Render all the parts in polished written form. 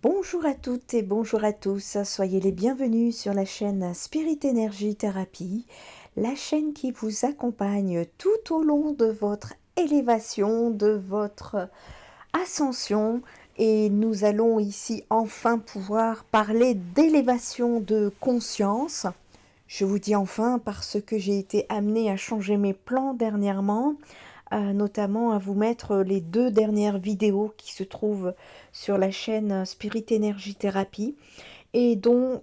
Bonjour à toutes et bonjour à tous, soyez les bienvenus sur la chaîne Spirit Energy Therapy, la chaîne qui vous accompagne tout au long de votre élévation, de votre ascension. Et nous allons ici enfin pouvoir parler d'élévation de conscience. Je vous dis enfin parce que j'ai été amenée à changer mes plans dernièrement, notamment à vous mettre les 2 dernières vidéos qui se trouvent sur la chaîne Spirit Energy Therapy et dont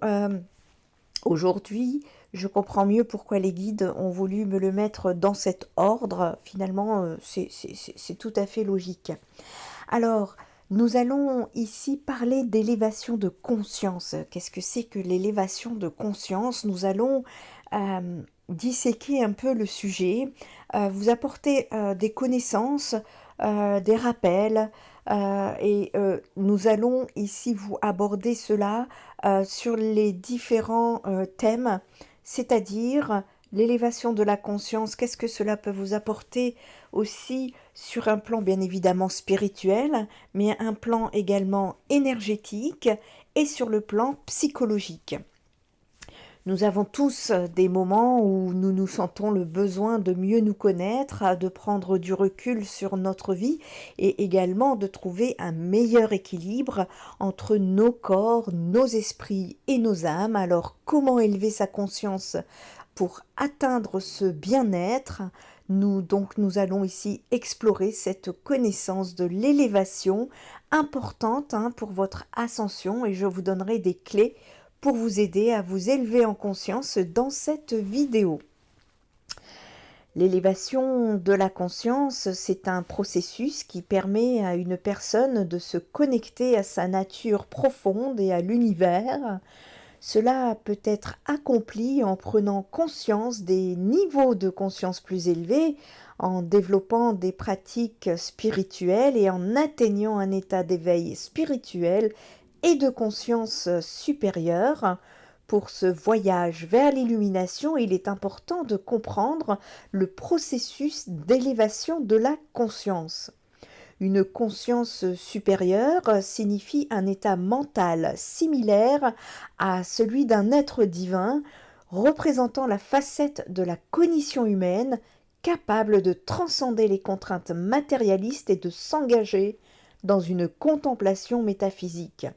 aujourd'hui je comprends mieux pourquoi les guides ont voulu me le mettre dans cet ordre. Finalement, c'est tout à fait logique. Alors, nous allons ici parler d'élévation de conscience. Qu'est-ce que c'est que l'élévation de conscience? Nous allons disséquer un peu le sujet, vous apporter des connaissances, des rappels, et nous allons ici vous aborder cela sur les différents thèmes, c'est-à-dire l'élévation de la conscience. Qu'est-ce que cela peut vous apporter aussi sur un plan bien évidemment spirituel, mais un plan également énergétique et sur le plan psychologique. Nous avons tous des moments où nous nous sentons le besoin de mieux nous connaître, de prendre du recul sur notre vie et également de trouver un meilleur équilibre entre nos corps, nos esprits et nos âmes. Alors, comment élever sa conscience pour atteindre ce bien-être? Nous allons ici explorer cette connaissance de l'élévation importante pour votre ascension, et je vous donnerai des clés pour vous aider à vous élever en conscience dans cette vidéo. L'élévation de la conscience, c'est un processus qui permet à une personne de se connecter à sa nature profonde et à l'univers. Cela peut être accompli en prenant conscience des niveaux de conscience plus élevés, en développant des pratiques spirituelles et en atteignant un état d'éveil spirituel et de conscience supérieure. Pour ce voyage vers l'illumination, il est important de comprendre le processus d'élévation de la conscience. Une conscience supérieure signifie un état mental similaire à celui d'un être divin, représentant la facette de la cognition humaine, capable de transcender les contraintes matérialistes et de s'engager dans une contemplation métaphysique.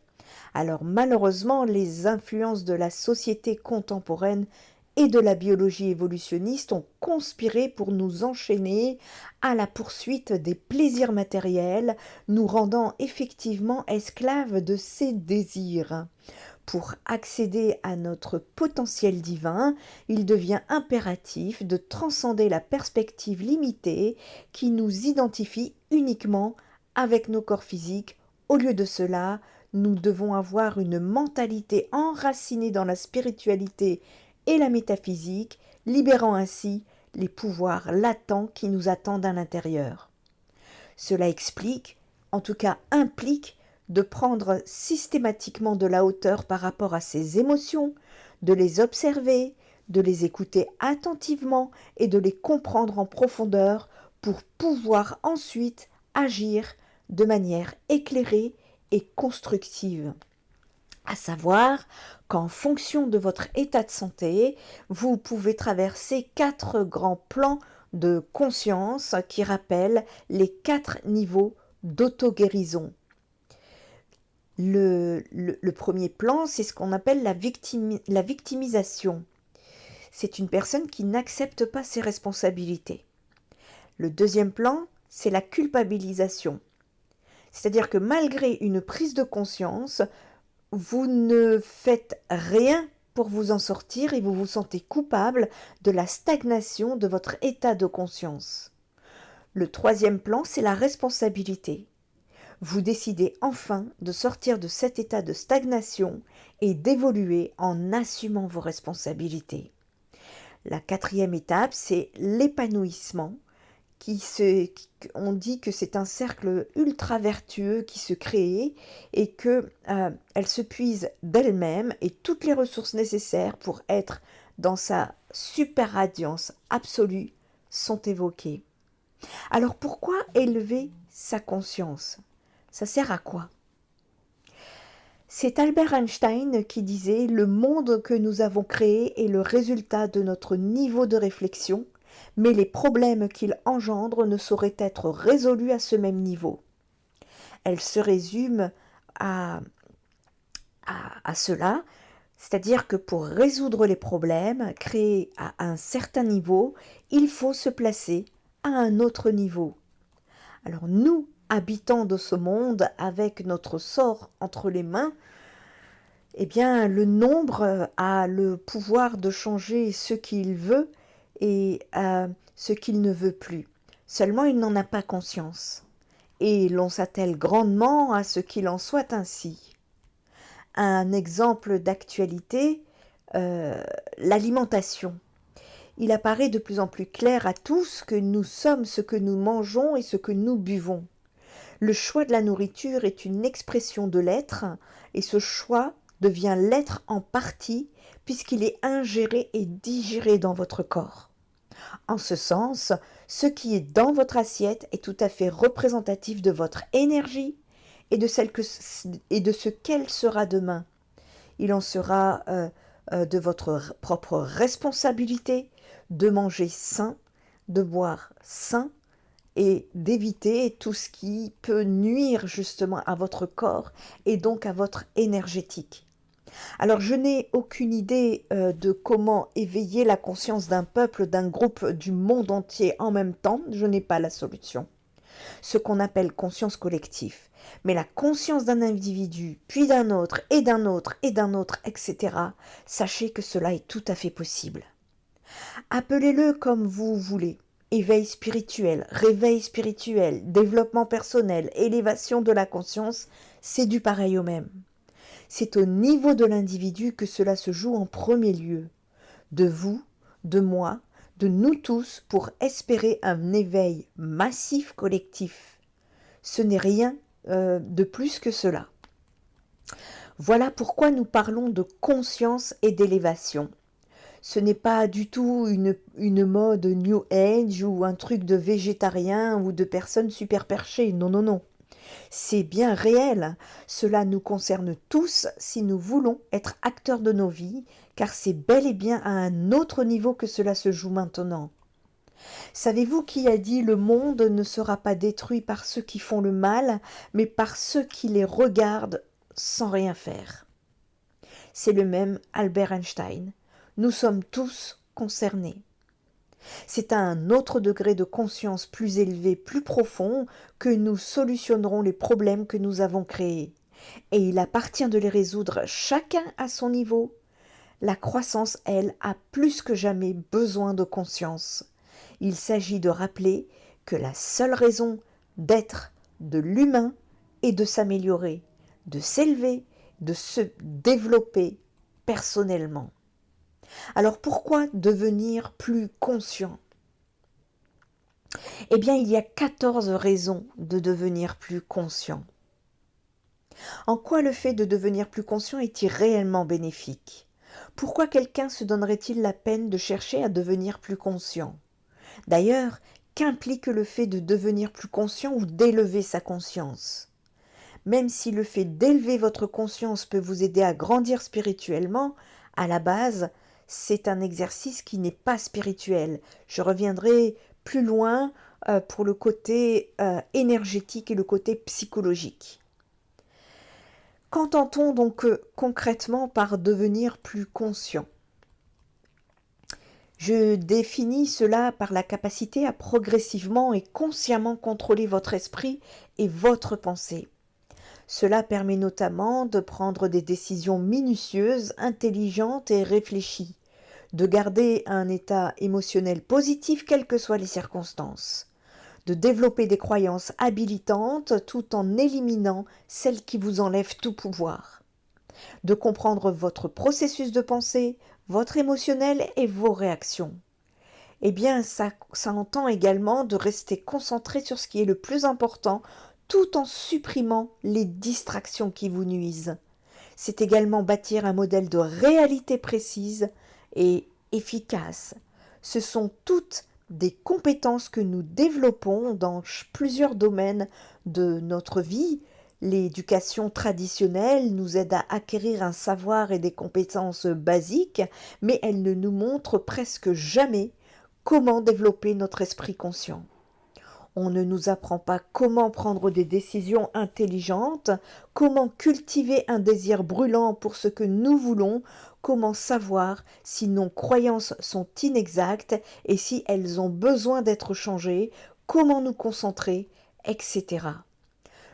Alors malheureusement, les influences de la société contemporaine et de la biologie évolutionniste ont conspiré pour nous enchaîner à la poursuite des plaisirs matériels, nous rendant effectivement esclaves de ces désirs. Pour accéder à notre potentiel divin, il devient impératif de transcender la perspective limitée qui nous identifie uniquement avec nos corps physiques. Au lieu de cela, nous devons avoir une mentalité enracinée dans la spiritualité et la métaphysique, libérant ainsi les pouvoirs latents qui nous attendent à l'intérieur. Cela explique, en tout cas implique, de prendre systématiquement de la hauteur par rapport à ses émotions, de les observer, de les écouter attentivement et de les comprendre en profondeur pour pouvoir ensuite agir de manière éclairée et constructive. À savoir qu'en fonction de votre état de santé, vous pouvez traverser 4 grands plans de conscience qui rappellent les 4 niveaux d'auto-guérison. Le premier plan, c'est ce qu'on appelle la victimisation. C'est une personne qui n'accepte pas ses responsabilités. Le deuxième plan, c'est la culpabilisation. C'est-à-dire que malgré une prise de conscience, vous ne faites rien pour vous en sortir et vous vous sentez coupable de la stagnation de votre état de conscience. Le troisième plan, c'est la responsabilité. Vous décidez enfin de sortir de cet état de stagnation et d'évoluer en assumant vos responsabilités. La quatrième étape, c'est l'épanouissement. On dit que c'est un cercle ultra vertueux qui se crée et que elle se puise d'elle-même et toutes les ressources nécessaires pour être dans sa super radiance absolue sont évoquées. Alors pourquoi élever sa conscience? Ça sert à quoi? C'est Albert Einstein qui disait: «Le monde que nous avons créé est le résultat de notre niveau de réflexion, mais les problèmes qu'il engendre ne sauraient être résolus à ce même niveau». Elle se résume à cela, c'est-à-dire que pour résoudre les problèmes créés à un certain niveau, il faut se placer à un autre niveau. Alors nous, habitants de ce monde, avec notre sort entre les mains, eh bien le nombre a le pouvoir de changer ce qu'il veut et ce qu'il ne veut plus. Seulement il n'en a pas conscience. Et l'on s'attelle grandement à ce qu'il en soit ainsi. Un exemple d'actualité, l'alimentation. Il apparaît de plus en plus clair à tous que nous sommes ce que nous mangeons et ce que nous buvons. Le choix de la nourriture est une expression de l'être, et ce choix devient l'être en partie, puisqu'il est ingéré et digéré dans votre corps. En ce sens, ce qui est dans votre assiette est tout à fait représentatif de votre énergie et de ce qu'elle sera demain. Il en sera de votre propre responsabilité de manger sain, de boire sain et d'éviter tout ce qui peut nuire justement à votre corps et donc à votre énergétique. Alors je n'ai aucune idée de comment éveiller la conscience d'un peuple, d'un groupe, du monde entier en même temps, je n'ai pas la solution. Ce qu'on appelle conscience collective. Mais la conscience d'un individu, puis d'un autre, et d'un autre, et d'un autre, etc., sachez que cela est tout à fait possible. Appelez-le comme vous voulez. Éveil spirituel, réveil spirituel, développement personnel, élévation de la conscience, c'est du pareil au même. C'est au niveau de l'individu que cela se joue en premier lieu. De vous, de moi, de nous tous pour espérer un éveil massif collectif. Ce n'est rien de plus que cela. Voilà pourquoi nous parlons de conscience et d'élévation. Ce n'est pas du tout une mode New Age ou un truc de végétarien ou de personnes super perchées. Non, non, non. C'est bien réel. Cela nous concerne tous si nous voulons être acteurs de nos vies, car c'est bel et bien à un autre niveau que cela se joue maintenant. Savez-vous qui a dit: le monde ne sera pas détruit par ceux qui font le mal, mais par ceux qui les regardent sans rien faire? C'est le même Albert Einstein. Nous sommes tous concernés. C'est à un autre degré de conscience plus élevé, plus profond, que nous solutionnerons les problèmes que nous avons créés. Et il appartient de les résoudre chacun à son niveau. La croissance, elle, a plus que jamais besoin de conscience. Il s'agit de rappeler que la seule raison d'être de l'humain est de s'améliorer, de s'élever, de se développer personnellement. Alors pourquoi devenir plus conscient? Eh bien, il y a 14 raisons de devenir plus conscient. En quoi le fait de devenir plus conscient est-il réellement bénéfique? Pourquoi quelqu'un se donnerait-il la peine de chercher à devenir plus conscient? D'ailleurs, qu'implique le fait de devenir plus conscient ou d'élever sa conscience? Même si le fait d'élever votre conscience peut vous aider à grandir spirituellement, à la base, c'est un exercice qui n'est pas spirituel. Je reviendrai plus loin pour le côté énergétique et le côté psychologique. Qu'entend-on donc concrètement par devenir plus conscient? Je définis cela par la capacité à progressivement et consciemment contrôler votre esprit et votre pensée. Cela permet notamment de prendre des décisions minutieuses, intelligentes et réfléchies, de garder un état émotionnel positif quelles que soient les circonstances, de développer des croyances habilitantes tout en éliminant celles qui vous enlèvent tout pouvoir, de comprendre votre processus de pensée, votre émotionnel et vos réactions. Eh bien, ça entend également de rester concentré sur ce qui est le plus important tout en supprimant les distractions qui vous nuisent. C'est également bâtir un modèle de réalité précise et efficace. Ce sont toutes des compétences que nous développons dans plusieurs domaines de notre vie, L'éducation traditionnelle nous aide à acquérir un savoir et des compétences basiques, mais elle ne nous montre presque jamais comment développer notre esprit conscient. On ne nous apprend pas comment prendre des décisions intelligentes, comment cultiver un désir brûlant pour ce que nous voulons, comment savoir si nos croyances sont inexactes et si elles ont besoin d'être changées, comment nous concentrer, etc.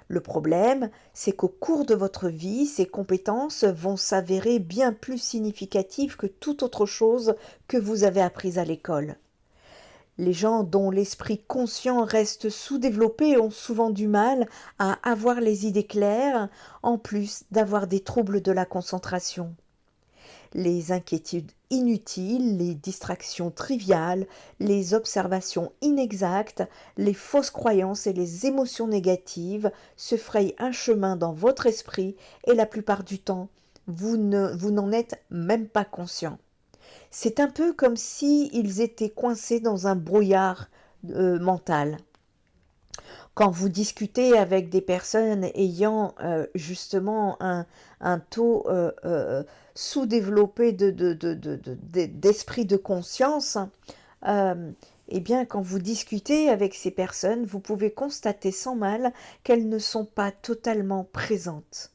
Le problème, c'est qu'au cours de votre vie, ces compétences vont s'avérer bien plus significatives que toute autre chose que vous avez apprise à l'école. Les gens dont l'esprit conscient reste sous-développé ont souvent du mal à avoir les idées claires, en plus d'avoir des troubles de la concentration. Les inquiétudes inutiles, les distractions triviales, les observations inexactes, les fausses croyances et les émotions négatives se frayent un chemin dans votre esprit et la plupart du temps, vous n'en êtes même pas conscient. C'est un peu comme s'ils étaient coincés dans un brouillard mental. Quand vous discutez avec des personnes ayant justement un taux sous-développé d'esprit de conscience, eh bien, quand vous discutez avec ces personnes, vous pouvez constater sans mal qu'elles ne sont pas totalement présentes.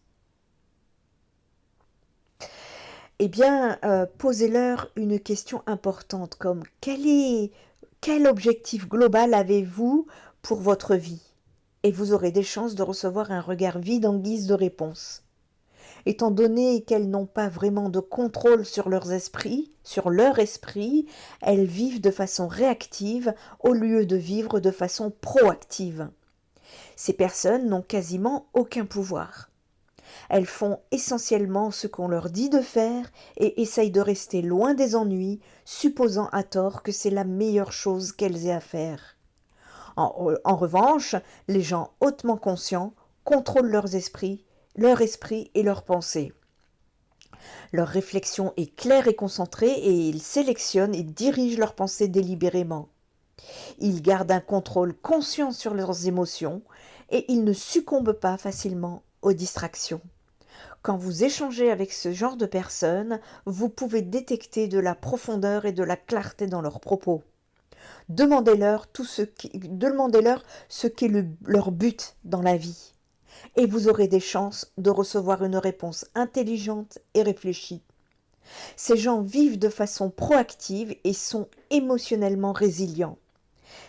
Eh bien, posez-leur une question importante comme quel objectif global avez-vous pour votre vie? Et vous aurez des chances de recevoir un regard vide en guise de réponse. Étant donné qu'elles n'ont pas vraiment de contrôle sur leur esprit, elles vivent de façon réactive au lieu de vivre de façon proactive. Ces personnes n'ont quasiment aucun pouvoir. Elles font essentiellement ce qu'on leur dit de faire et essayent de rester loin des ennuis, supposant à tort que c'est la meilleure chose qu'elles aient à faire. En revanche, les gens hautement conscients contrôlent leur esprit et leurs pensées. Leur réflexion est claire et concentrée et ils sélectionnent et dirigent leurs pensées délibérément. Ils gardent un contrôle conscient sur leurs émotions et ils ne succombent pas facilement aux distractions. Quand vous échangez avec ce genre de personnes, vous pouvez détecter de la profondeur et de la clarté dans leurs propos. Demandez-leur ce qu'est leur but dans la vie. Et vous aurez des chances de recevoir une réponse intelligente et réfléchie. Ces gens vivent de façon proactive et sont émotionnellement résilients,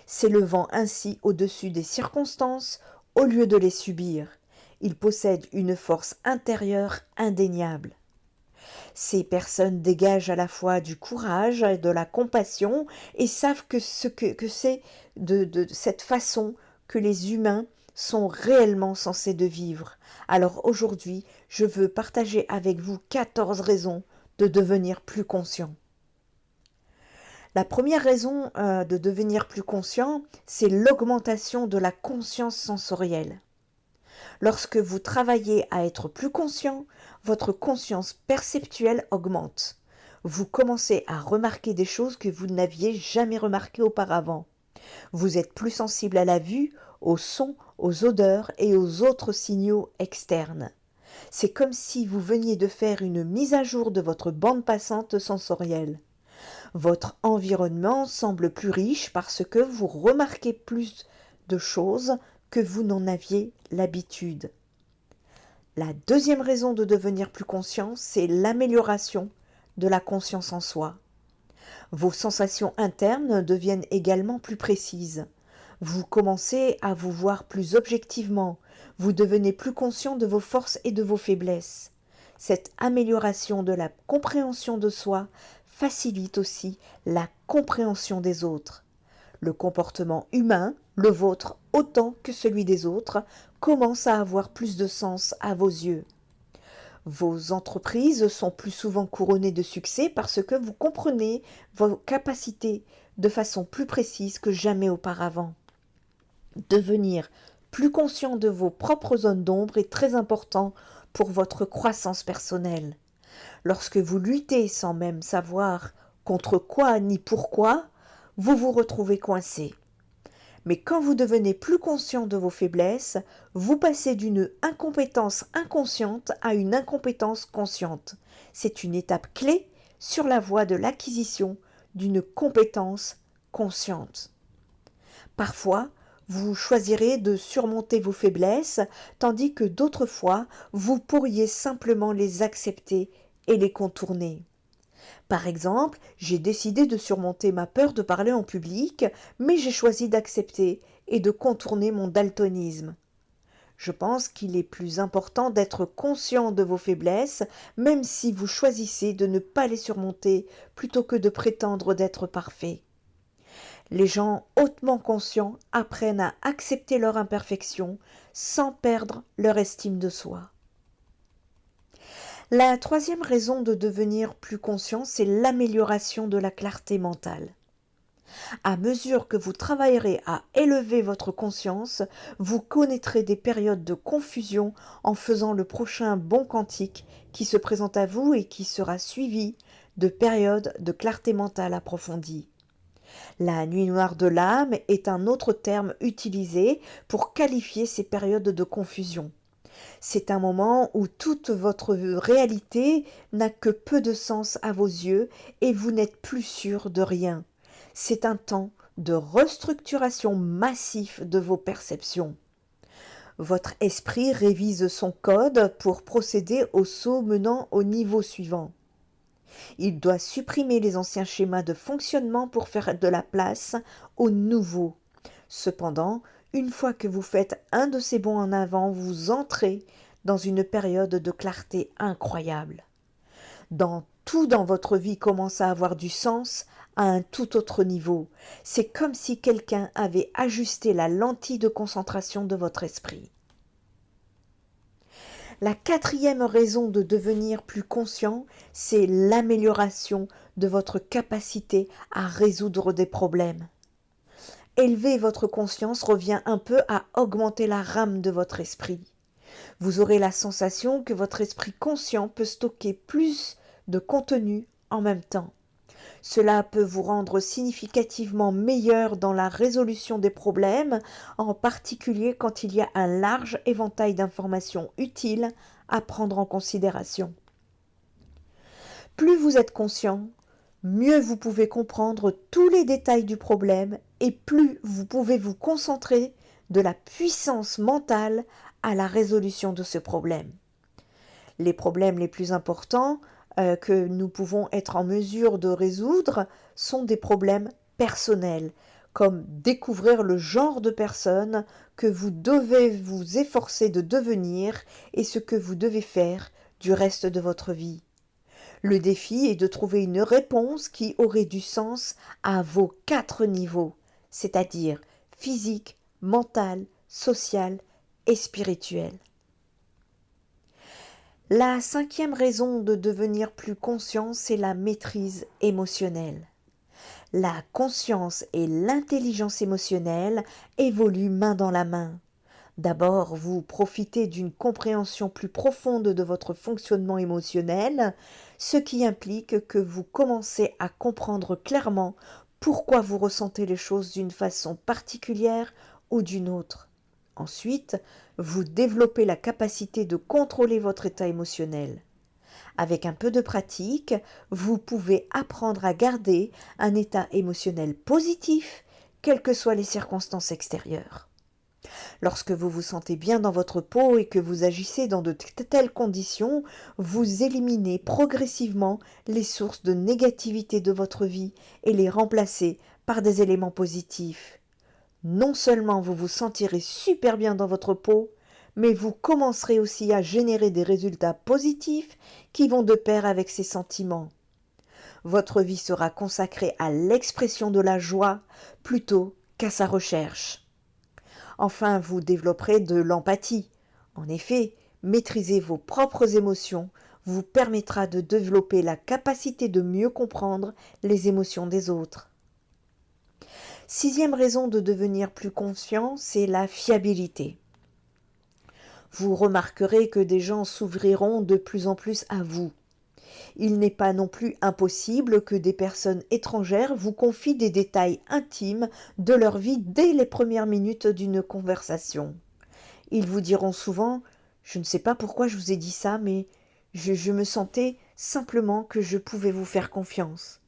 s'élevant ainsi au-dessus des circonstances au lieu de les subir. Ils possèdent une force intérieure indéniable. Ces personnes dégagent à la fois du courage et de la compassion et savent que c'est de cette façon que les humains sont réellement censés de vivre. Alors aujourd'hui, je veux partager avec vous 14 raisons de devenir plus conscient. La première raison de devenir plus conscient, c'est l'augmentation de la conscience sensorielle. Lorsque vous travaillez à être plus conscient, votre conscience perceptuelle augmente. Vous commencez à remarquer des choses que vous n'aviez jamais remarquées auparavant. Vous êtes plus sensible à la vue, aux sons, aux odeurs et aux autres signaux externes. C'est comme si vous veniez de faire une mise à jour de votre bande passante sensorielle. Votre environnement semble plus riche parce que vous remarquez plus de choses que vous n'en aviez l'habitude. La deuxième raison de devenir plus conscient, c'est l'amélioration de la conscience en soi. Vos sensations internes deviennent également plus précises. Vous commencez à vous voir plus objectivement. Vous devenez plus conscient de vos forces et de vos faiblesses. Cette amélioration de la compréhension de soi facilite aussi la compréhension des autres. Le comportement humain, le vôtre autant que celui des autres, commence à avoir plus de sens à vos yeux. Vos entreprises sont plus souvent couronnées de succès parce que vous comprenez vos capacités de façon plus précise que jamais auparavant. Devenir plus conscient de vos propres zones d'ombre est très important pour votre croissance personnelle. Lorsque vous luttez sans même savoir contre quoi ni pourquoi, vous vous retrouvez coincé. Mais quand vous devenez plus conscient de vos faiblesses, vous passez d'une incompétence inconsciente à une incompétence consciente. C'est une étape clé sur la voie de l'acquisition d'une compétence consciente. Parfois, vous choisirez de surmonter vos faiblesses, tandis que d'autres fois, vous pourriez simplement les accepter et les contourner. Par exemple, j'ai décidé de surmonter ma peur de parler en public, mais j'ai choisi d'accepter et de contourner mon daltonisme. Je pense qu'il est plus important d'être conscient de vos faiblesses, même si vous choisissez de ne pas les surmonter plutôt que de prétendre d'être parfait. Les gens hautement conscients apprennent à accepter leur imperfection sans perdre leur estime de soi. La troisième raison de devenir plus conscient, c'est l'amélioration de la clarté mentale. À mesure que vous travaillerez à élever votre conscience, vous connaîtrez des périodes de confusion en faisant le prochain bond quantique qui se présente à vous et qui sera suivi de périodes de clarté mentale approfondie. La nuit noire de l'âme est un autre terme utilisé pour qualifier ces périodes de confusion. C'est un moment où toute votre réalité n'a que peu de sens à vos yeux et vous n'êtes plus sûr de rien. C'est un temps de restructuration massif de vos perceptions. Votre esprit révise son code pour procéder au saut menant au niveau suivant. Il doit supprimer les anciens schémas de fonctionnement pour faire de la place aux nouveaux. Cependant, une fois que vous faites un de ces bonds en avant, vous entrez dans une période de clarté incroyable. Tout dans votre vie commence à avoir du sens à un tout autre niveau. C'est comme si quelqu'un avait ajusté la lentille de concentration de votre esprit. La quatrième raison de devenir plus conscient, c'est l'amélioration de votre capacité à résoudre des problèmes. Élever votre conscience revient un peu à augmenter la RAM de votre esprit. Vous aurez la sensation que votre esprit conscient peut stocker plus de contenu en même temps. Cela peut vous rendre significativement meilleur dans la résolution des problèmes, en particulier quand il y a un large éventail d'informations utiles à prendre en considération. Plus vous êtes conscient, mieux vous pouvez comprendre tous les détails du problème et plus vous pouvez vous concentrer de la puissance mentale à la résolution de ce problème. Les problèmes les plus importants que nous pouvons être en mesure de résoudre sont des problèmes personnels, comme découvrir le genre de personne que vous devez vous efforcer de devenir et ce que vous devez faire du reste de votre vie. Le défi est de trouver une réponse qui aurait du sens à vos 4 niveaux, c'est-à-dire physique, mental, social et spirituel. La cinquième raison de devenir plus conscient, c'est la maîtrise émotionnelle. La conscience et l'intelligence émotionnelle évoluent main dans la main. D'abord, vous profitez d'une compréhension plus profonde de votre fonctionnement émotionnel, ce qui implique que vous commencez à comprendre clairement pourquoi vous ressentez les choses d'une façon particulière ou d'une autre. Ensuite, vous développez la capacité de contrôler votre état émotionnel. Avec un peu de pratique, vous pouvez apprendre à garder un état émotionnel positif, quelles que soient les circonstances extérieures. Lorsque vous vous sentez bien dans votre peau et que vous agissez dans de telles conditions, vous éliminez progressivement les sources de négativité de votre vie et les remplacez par des éléments positifs. Non seulement vous vous sentirez super bien dans votre peau, mais vous commencerez aussi à générer des résultats positifs qui vont de pair avec ces sentiments. Votre vie sera consacrée à l'expression de la joie plutôt qu'à sa recherche. Enfin, vous développerez de l'empathie. En effet, maîtriser vos propres émotions vous permettra de développer la capacité de mieux comprendre les émotions des autres. Sixième raison de devenir plus conscient, c'est la fiabilité. Vous remarquerez que des gens s'ouvriront de plus en plus à vous. Il n'est pas non plus impossible que des personnes étrangères vous confient des détails intimes de leur vie dès les premières minutes d'une conversation. Ils vous diront souvent: «Je ne sais pas pourquoi je vous ai dit ça, mais je me sentais simplement que je pouvais vous faire confiance».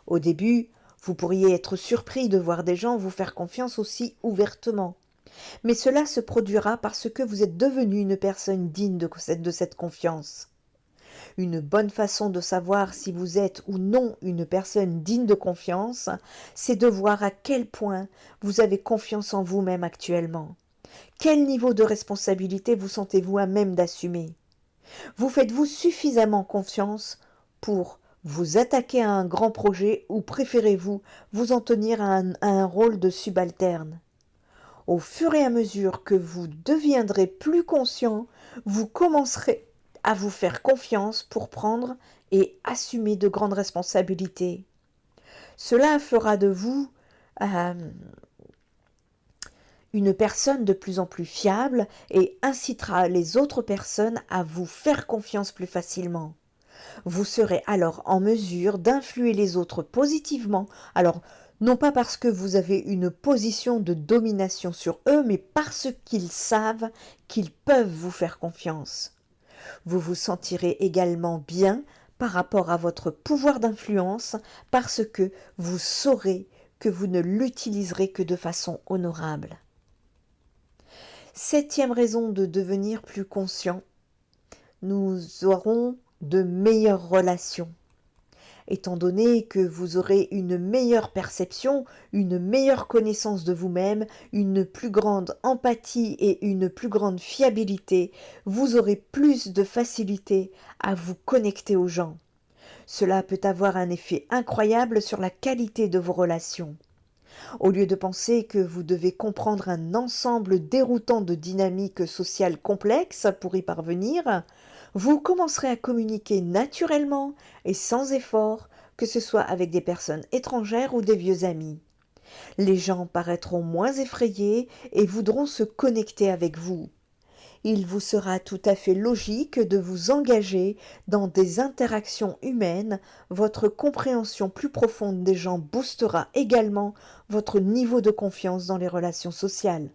Au début, vous pourriez être surpris de voir des gens vous faire confiance aussi ouvertement. Mais cela se produira parce que vous êtes devenu une personne digne de cette confiance. Une bonne façon de savoir si vous êtes ou non une personne digne de confiance, c'est de voir à quel point vous avez confiance en vous-même actuellement. Quel niveau de responsabilité vous sentez-vous à même d'assumer? Vous faites-vous suffisamment confiance pour vous attaquer à un grand projet ou préférez-vous vous en tenir à un rôle de subalterne? Au fur et à mesure que vous deviendrez plus conscient, vous commencerez à vous faire confiance pour prendre et assumer de grandes responsabilités. Cela fera de vous euh, une personne de plus en plus fiable et incitera les autres personnes à vous faire confiance plus facilement. Vous serez alors en mesure d'influer les autres positivement. Alors, non pas parce que vous avez une position de domination sur eux, mais parce qu'ils savent qu'ils peuvent vous faire confiance. Vous vous sentirez également bien par rapport à votre pouvoir d'influence parce que vous saurez que vous ne l'utiliserez que de façon honorable. Septième raison de devenir plus conscient, nous aurons de meilleures relations. Étant donné que vous aurez une meilleure perception, une meilleure connaissance de vous-même, une plus grande empathie et une plus grande fiabilité, vous aurez plus de facilité à vous connecter aux gens. Cela peut avoir un effet incroyable sur la qualité de vos relations. Au lieu de penser que vous devez comprendre un ensemble déroutant de dynamiques sociales complexes pour y parvenir, vous commencerez à communiquer naturellement et sans effort, que ce soit avec des personnes étrangères ou des vieux amis. Les gens paraîtront moins effrayés et voudront se connecter avec vous. Il vous sera tout à fait logique de vous engager dans des interactions humaines. Votre compréhension plus profonde des gens boostera également votre niveau de confiance dans les relations sociales.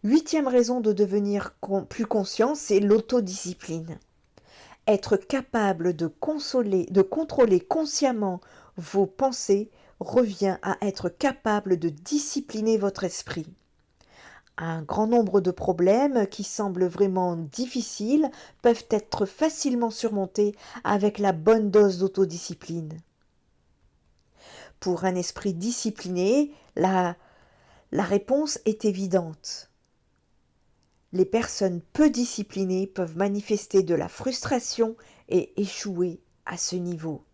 Huitième raison de devenir plus conscient, c'est l'autodiscipline. Être capable de contrôler consciemment vos pensées revient à être capable de discipliner votre esprit. Un grand nombre de problèmes qui semblent vraiment difficiles peuvent être facilement surmontés avec la bonne dose d'autodiscipline. Pour un esprit discipliné, la réponse est évidente. Les personnes peu disciplinées peuvent manifester de la frustration et échouer à ce niveau.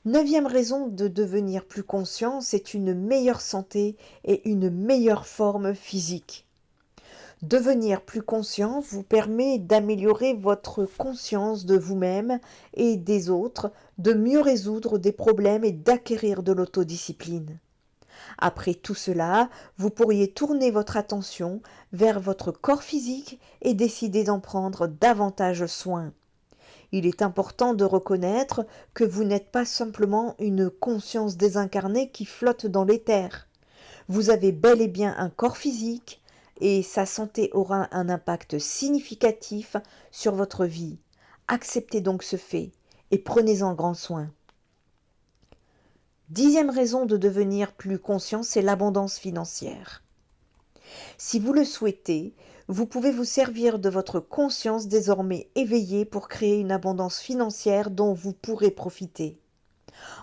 Neuvième raison de devenir plus conscient, c'est une meilleure santé et une meilleure forme physique. Devenir plus conscient vous permet d'améliorer votre conscience de vous-même et des autres, de mieux résoudre des problèmes et d'acquérir de l'autodiscipline. Après tout cela, vous pourriez tourner votre attention vers votre corps physique et décider d'en prendre davantage soin. Il est important de reconnaître que vous n'êtes pas simplement une conscience désincarnée qui flotte dans l'éther. Vous avez bel et bien un corps physique et sa santé aura un impact significatif sur votre vie. Acceptez donc ce fait et prenez-en grand soin. Dixième raison de devenir plus conscient, c'est l'abondance financière. Si vous le souhaitez, vous pouvez vous servir de votre conscience désormais éveillée pour créer une abondance financière dont vous pourrez profiter.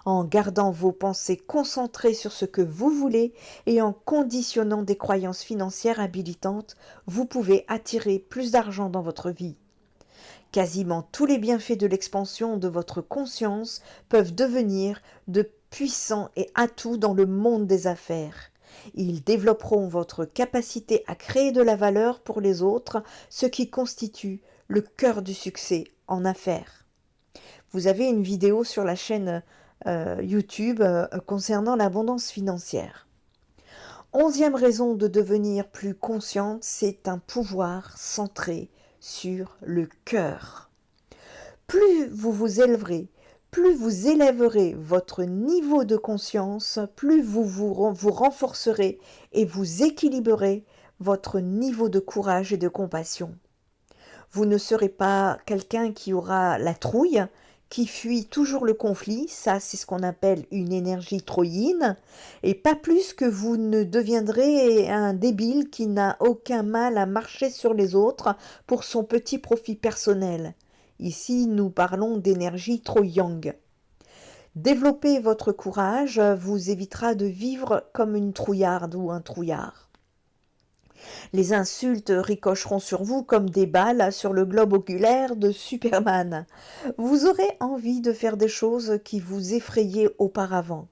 En gardant vos pensées concentrées sur ce que vous voulez et en conditionnant des croyances financières habilitantes, vous pouvez attirer plus d'argent dans votre vie. Quasiment tous les bienfaits de l'expansion de votre conscience peuvent devenir de puissants et atouts dans le monde des affaires. Ils développeront votre capacité à créer de la valeur pour les autres, ce qui constitue le cœur du succès en affaires. Vous avez une vidéo sur la chaîne YouTube concernant l'abondance financière. Onzième raison de devenir plus consciente, c'est un pouvoir centré sur le cœur. Plus vous vous élèverez, plus vous élèverez votre niveau de conscience, plus vous renforcerez et vous équilibrerez votre niveau de courage et de compassion. Vous ne serez pas quelqu'un qui aura la trouille, qui fuit toujours le conflit, ça c'est ce qu'on appelle une énergie troïne, et pas plus que vous ne deviendrez un débile qui n'a aucun mal à marcher sur les autres pour son petit profit personnel. Ici, nous parlons d'énergie trop-yang. Développer votre courage vous évitera de vivre comme une trouillarde ou un trouillard. Les insultes ricocheront sur vous comme des balles sur le globe oculaire de Superman. Vous aurez envie de faire des choses qui vous effrayaient auparavant.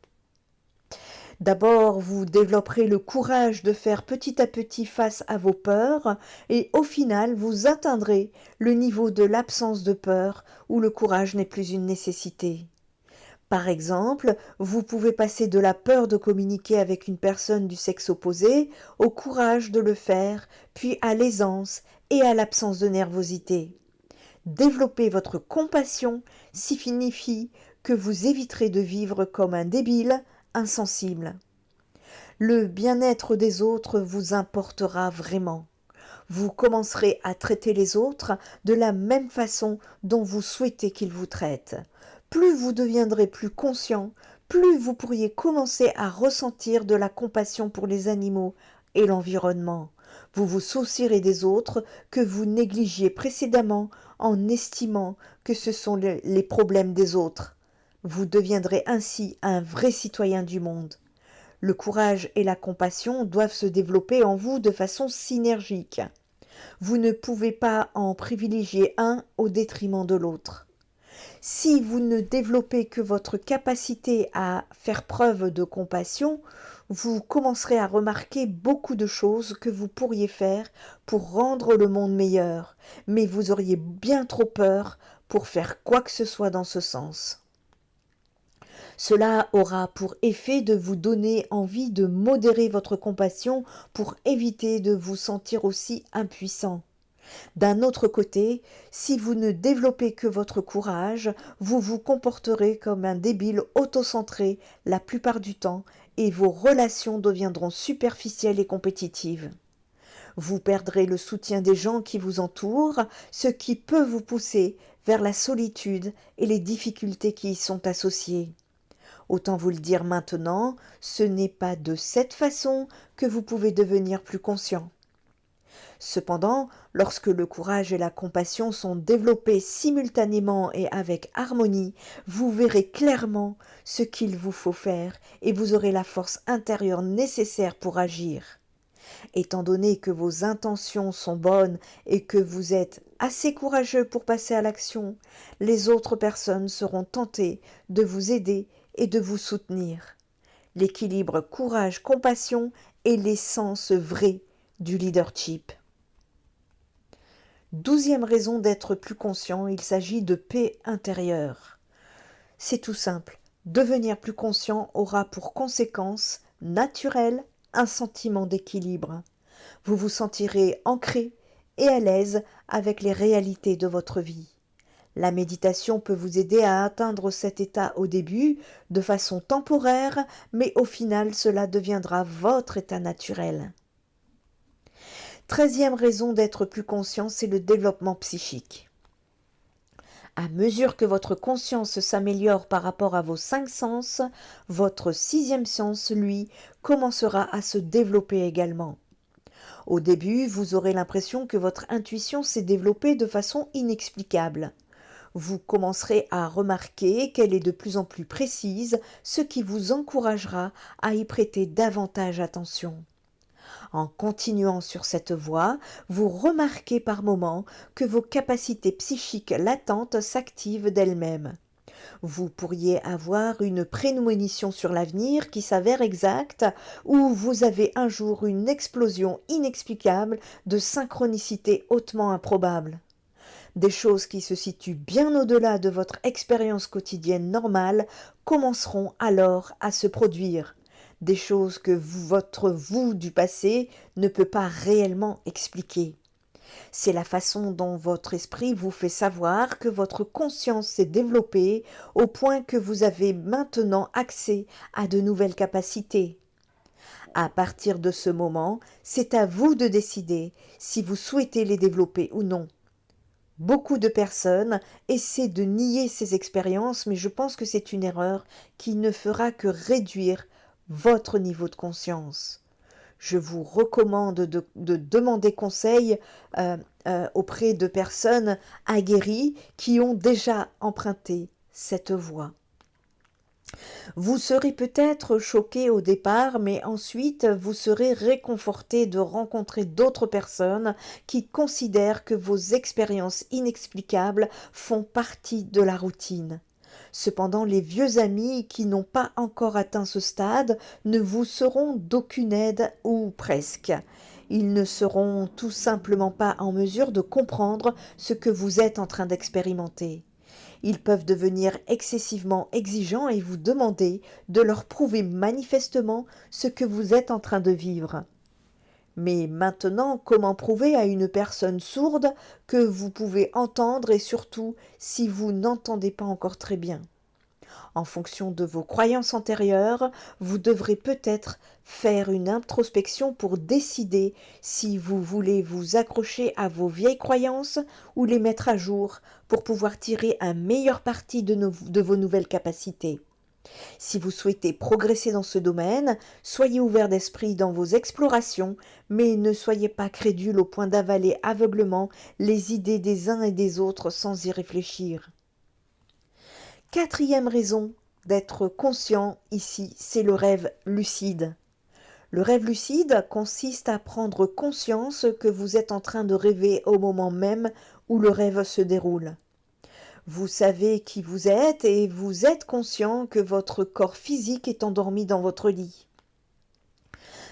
D'abord, vous développerez le courage de faire petit à petit face à vos peurs et au final, vous atteindrez le niveau de l'absence de peur où le courage n'est plus une nécessité. Par exemple, vous pouvez passer de la peur de communiquer avec une personne du sexe opposé au courage de le faire, puis à l'aisance et à l'absence de nervosité. Développer votre compassion signifie que vous éviterez de vivre comme un débile, insensible. Le bien-être des autres vous importera vraiment. Vous commencerez à traiter les autres de la même façon dont vous souhaitez qu'ils vous traitent. Plus vous deviendrez plus conscient, plus vous pourriez commencer à ressentir de la compassion pour les animaux et l'environnement. Vous vous soucierez des autres que vous négligiez précédemment en estimant que ce sont les problèmes des autres. Vous deviendrez ainsi un vrai citoyen du monde. Le courage et la compassion doivent se développer en vous de façon synergique. Vous ne pouvez pas en privilégier un au détriment de l'autre. Si vous ne développez que votre capacité à faire preuve de compassion, vous commencerez à remarquer beaucoup de choses que vous pourriez faire pour rendre le monde meilleur, mais vous auriez bien trop peur pour faire quoi que ce soit dans ce sens. Cela aura pour effet de vous donner envie de modérer votre compassion pour éviter de vous sentir aussi impuissant. D'un autre côté, si vous ne développez que votre courage, vous vous comporterez comme un débile autocentré la plupart du temps et vos relations deviendront superficielles et compétitives. Vous perdrez le soutien des gens qui vous entourent, ce qui peut vous pousser vers la solitude et les difficultés qui y sont associées. Autant vous le dire maintenant, ce n'est pas de cette façon que vous pouvez devenir plus conscient. Cependant, lorsque le courage et la compassion sont développés simultanément et avec harmonie, vous verrez clairement ce qu'il vous faut faire et vous aurez la force intérieure nécessaire pour agir. Étant donné que vos intentions sont bonnes et que vous êtes assez courageux pour passer à l'action, les autres personnes seront tentées de vous aider et de vous soutenir. L'équilibre courage-compassion est l'essence vraie du leadership. 12e raison d'être plus conscient, il s'agit de paix intérieure. C'est tout simple. Devenir plus conscient aura pour conséquence naturelle un sentiment d'équilibre. Vous vous sentirez ancré et à l'aise avec les réalités de votre vie. La méditation peut vous aider à atteindre cet état au début, de façon temporaire, mais au final cela deviendra votre état naturel. 13e raison d'être plus conscient, c'est le développement psychique. À mesure que votre conscience s'améliore par rapport à vos 5 sens, votre 6e sens, lui, commencera à se développer également. Au début, vous aurez l'impression que votre intuition s'est développée de façon inexplicable. Vous commencerez à remarquer qu'elle est de plus en plus précise, ce qui vous encouragera à y prêter davantage attention. En continuant sur cette voie, vous remarquez par moments que vos capacités psychiques latentes s'activent d'elles-mêmes. Vous pourriez avoir une prémonition sur l'avenir qui s'avère exacte, ou vous avez un jour une explosion inexplicable de synchronicité hautement improbable. Des choses qui se situent bien au-delà de votre expérience quotidienne normale commenceront alors à se produire. Des choses que votre vous du passé ne peut pas réellement expliquer. C'est la façon dont votre esprit vous fait savoir que votre conscience s'est développée au point que vous avez maintenant accès à de nouvelles capacités. À partir de ce moment, c'est à vous de décider si vous souhaitez les développer ou non. Beaucoup de personnes essaient de nier ces expériences, mais je pense que c'est une erreur qui ne fera que réduire votre niveau de conscience. Je vous recommande de demander conseil auprès de personnes aguerries qui ont déjà emprunté cette voie. Vous serez peut-être choqué au départ, mais ensuite vous serez réconforté de rencontrer d'autres personnes qui considèrent que vos expériences inexplicables font partie de la routine. Cependant, les vieux amis qui n'ont pas encore atteint ce stade ne vous seront d'aucune aide ou presque. Ils ne seront tout simplement pas en mesure de comprendre ce que vous êtes en train d'expérimenter. Ils peuvent devenir excessivement exigeants et vous demander de leur prouver manifestement ce que vous êtes en train de vivre. Mais maintenant, comment prouver à une personne sourde que vous pouvez entendre et surtout si vous n'entendez pas encore très bien? En fonction de vos croyances antérieures, vous devrez peut-être faire une introspection pour décider si vous voulez vous accrocher à vos vieilles croyances ou les mettre à jour pour pouvoir tirer un meilleur parti de vos nouvelles capacités. Si vous souhaitez progresser dans ce domaine, soyez ouvert d'esprit dans vos explorations, mais ne soyez pas crédule au point d'avaler aveuglement les idées des uns et des autres sans y réfléchir. Quatrième raison d'être conscient ici, c'est le rêve lucide. Le rêve lucide consiste à prendre conscience que vous êtes en train de rêver au moment même où le rêve se déroule. Vous savez qui vous êtes et vous êtes conscient que votre corps physique est endormi dans votre lit.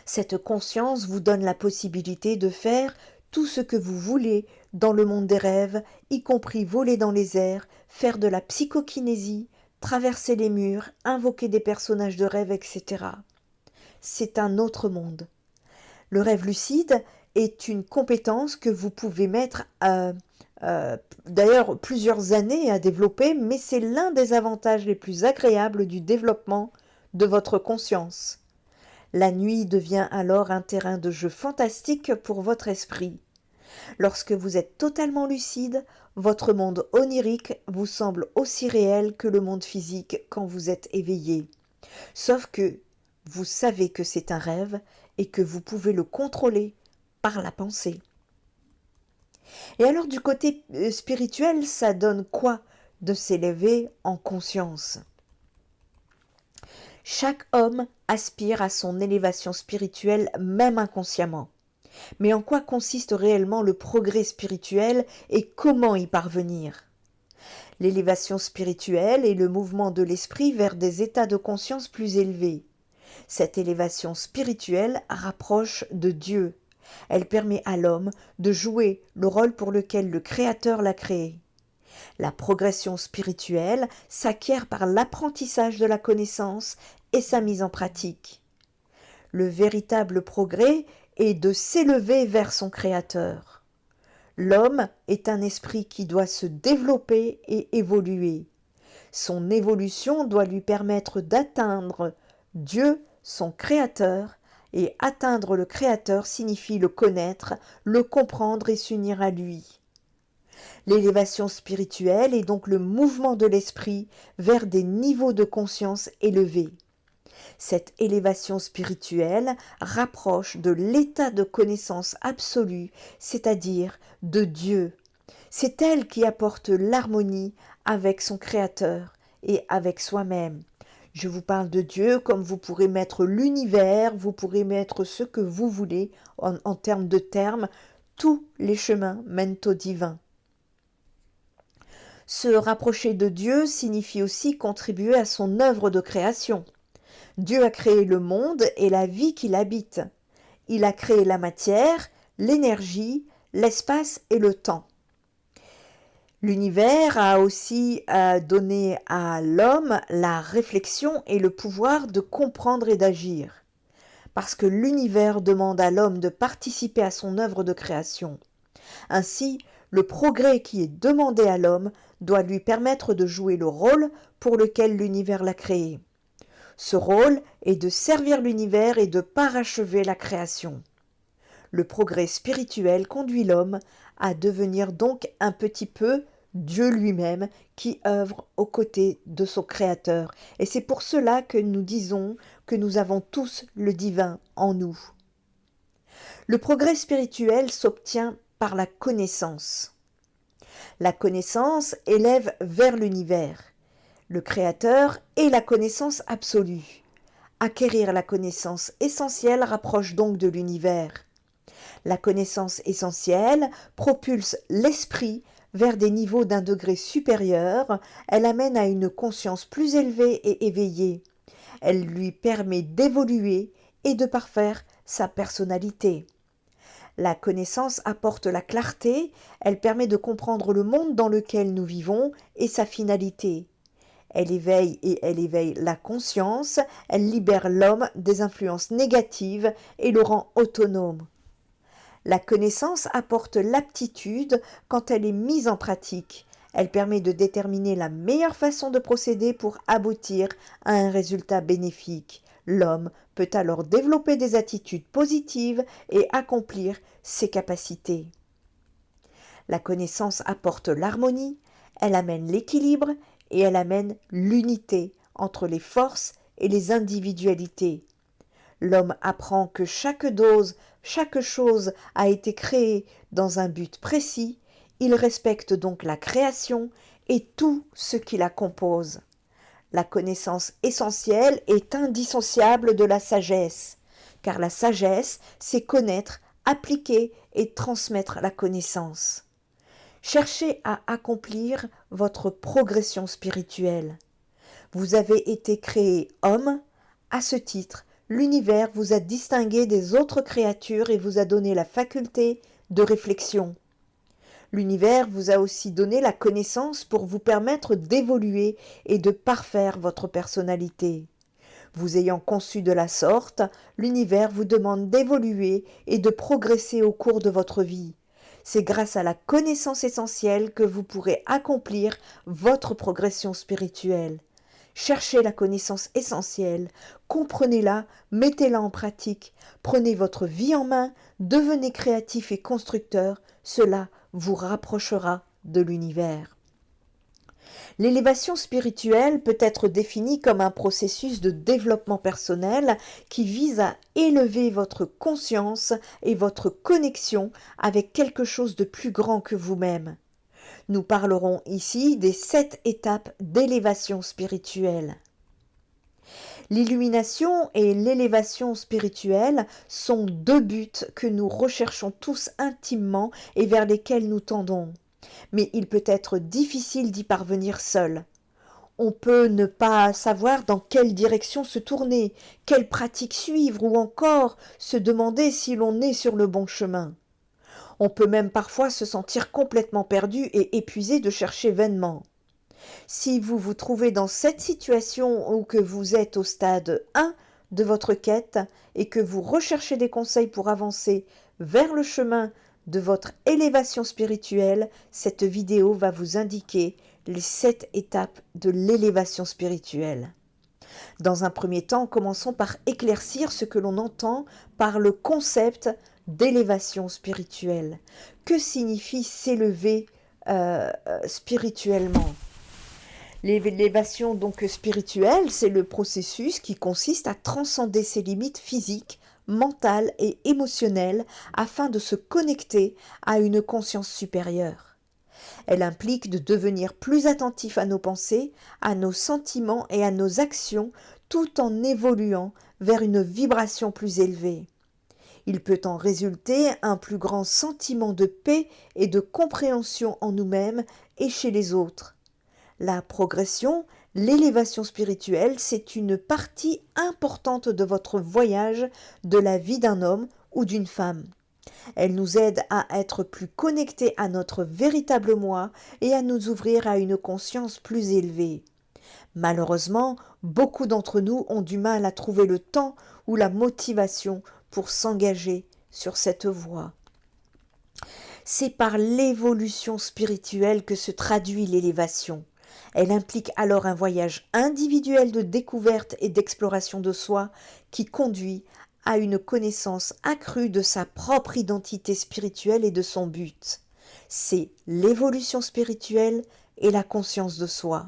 Cette conscience vous donne la possibilité de faire tout ce que vous voulez dans le monde des rêves, y compris voler dans les airs, faire de la psychokinésie, traverser les murs, invoquer des personnages de rêve, etc. C'est un autre monde. Le rêve lucide est une compétence que vous pouvez mettre d'ailleurs plusieurs années à développer, mais c'est l'un des avantages les plus agréables du développement de votre conscience. La nuit devient alors un terrain de jeu fantastique pour votre esprit. Lorsque vous êtes totalement lucide, votre monde onirique vous semble aussi réel que le monde physique quand vous êtes éveillé. Sauf que vous savez que c'est un rêve et que vous pouvez le contrôler par la pensée. Et alors du côté spirituel, ça donne quoi de s'élever en conscience ? Chaque homme aspire à son élévation spirituelle, même inconsciemment. Mais en quoi consiste réellement le progrès spirituel et comment y parvenir ? L'élévation spirituelle est le mouvement de l'esprit vers des états de conscience plus élevés. Cette élévation spirituelle rapproche de Dieu. Elle permet à l'homme de jouer le rôle pour lequel le Créateur l'a créé. La progression spirituelle s'acquiert par l'apprentissage de la connaissance et sa mise en pratique. Le véritable progrès est de s'élever vers son Créateur. L'homme est un esprit qui doit se développer et évoluer. Son évolution doit lui permettre d'atteindre Dieu, son Créateur, et atteindre le Créateur signifie le connaître, le comprendre et s'unir à lui. L'élévation spirituelle est donc le mouvement de l'esprit vers des niveaux de conscience élevés. Cette élévation spirituelle rapproche de l'état de connaissance absolue, c'est-à-dire de Dieu. C'est elle qui apporte l'harmonie avec son Créateur et avec soi-même. Je vous parle de Dieu comme vous pourrez mettre l'univers, vous pourrez mettre ce que vous voulez en termes de termes. Tous les chemins mènent au divin. Se rapprocher de Dieu signifie aussi contribuer à son œuvre de création. Dieu a créé le monde et la vie qu'il habite. Il a créé la matière, l'énergie, l'espace et le temps. L'univers a aussi donné à l'homme la réflexion et le pouvoir de comprendre et d'agir. Parce que l'univers demande à l'homme de participer à son œuvre de création. Ainsi, le progrès qui est demandé à l'homme doit lui permettre de jouer le rôle pour lequel l'univers l'a créé. Ce rôle est de servir l'univers et de parachever la création. Le progrès spirituel conduit l'homme à devenir donc un petit peu Dieu lui-même qui œuvre aux côtés de son Créateur. Et c'est pour cela que nous disons que nous avons tous le divin en nous. Le progrès spirituel s'obtient par la connaissance. La connaissance élève vers l'univers. Le Créateur est la connaissance absolue. Acquérir la connaissance essentielle rapproche donc de l'univers. La connaissance essentielle propulse l'esprit vers des niveaux d'un degré supérieur, elle amène à une conscience plus élevée et éveillée. Elle lui permet d'évoluer et de parfaire sa personnalité. La connaissance apporte la clarté, elle permet de comprendre le monde dans lequel nous vivons et sa finalité. Elle éveille la conscience, elle libère l'homme des influences négatives et le rend autonome. La connaissance apporte l'aptitude quand elle est mise en pratique. Elle permet de déterminer la meilleure façon de procéder pour aboutir à un résultat bénéfique. L'homme peut alors développer des attitudes positives et accomplir ses capacités. La connaissance apporte l'harmonie, elle amène l'équilibre et elle amène l'unité entre les forces et les individualités. L'homme apprend que chaque chose a été créée dans un but précis, il respecte donc la création et tout ce qui la compose. La connaissance essentielle est indissociable de la sagesse, car la sagesse, c'est connaître, appliquer et transmettre la connaissance. Cherchez à accomplir votre progression spirituelle. Vous avez été créé homme, à ce titre, l'univers vous a distingué des autres créatures et vous a donné la faculté de réflexion. L'univers vous a aussi donné la connaissance pour vous permettre d'évoluer et de parfaire votre personnalité. Vous ayant conçu de la sorte, l'univers vous demande d'évoluer et de progresser au cours de votre vie. C'est grâce à la connaissance essentielle que vous pourrez accomplir votre progression spirituelle. Cherchez la connaissance essentielle, comprenez-la, mettez-la en pratique, prenez votre vie en main, devenez créatif et constructeur, cela vous rapprochera de l'univers. L'élévation spirituelle peut être définie comme un processus de développement personnel qui vise à élever votre conscience et votre connexion avec quelque chose de plus grand que vous-même. Nous parlerons ici des 7 étapes d'élévation spirituelle. L'illumination et l'élévation spirituelle sont 2 buts que nous recherchons tous intimement et vers lesquels nous tendons. Mais il peut être difficile d'y parvenir seul. On peut ne pas savoir dans quelle direction se tourner, quelle pratique suivre ou encore se demander si l'on est sur le bon chemin. On peut même parfois se sentir complètement perdu et épuisé de chercher vainement. Si vous vous trouvez dans cette situation ou que vous êtes au stade 1 de votre quête et que vous recherchez des conseils pour avancer vers le chemin de votre élévation spirituelle, cette vidéo va vous indiquer les 7 étapes de l'élévation spirituelle. Dans un premier temps, commençons par éclaircir ce que l'on entend par le concept d'élévation spirituelle. Que signifie s'élever spirituellement ? L'élévation donc spirituelle, c'est le processus qui consiste à transcender ses limites physiques, mentales et émotionnelles afin de se connecter à une conscience supérieure. Elle implique de devenir plus attentif à nos pensées, à nos sentiments et à nos actions tout en évoluant vers une vibration plus élevée. Il peut en résulter un plus grand sentiment de paix et de compréhension en nous-mêmes et chez les autres. La progression, l'élévation spirituelle, c'est une partie importante de votre voyage de la vie d'un homme ou d'une femme. Elle nous aide à être plus connectés à notre véritable moi et à nous ouvrir à une conscience plus élevée. Malheureusement, beaucoup d'entre nous ont du mal à trouver le temps ou la motivation pour s'engager sur cette voie. C'est par l'évolution spirituelle que se traduit l'élévation. Elle implique alors un voyage individuel de découverte et d'exploration de soi qui conduit à une connaissance accrue de sa propre identité spirituelle et de son but. C'est l'évolution spirituelle et la conscience de soi.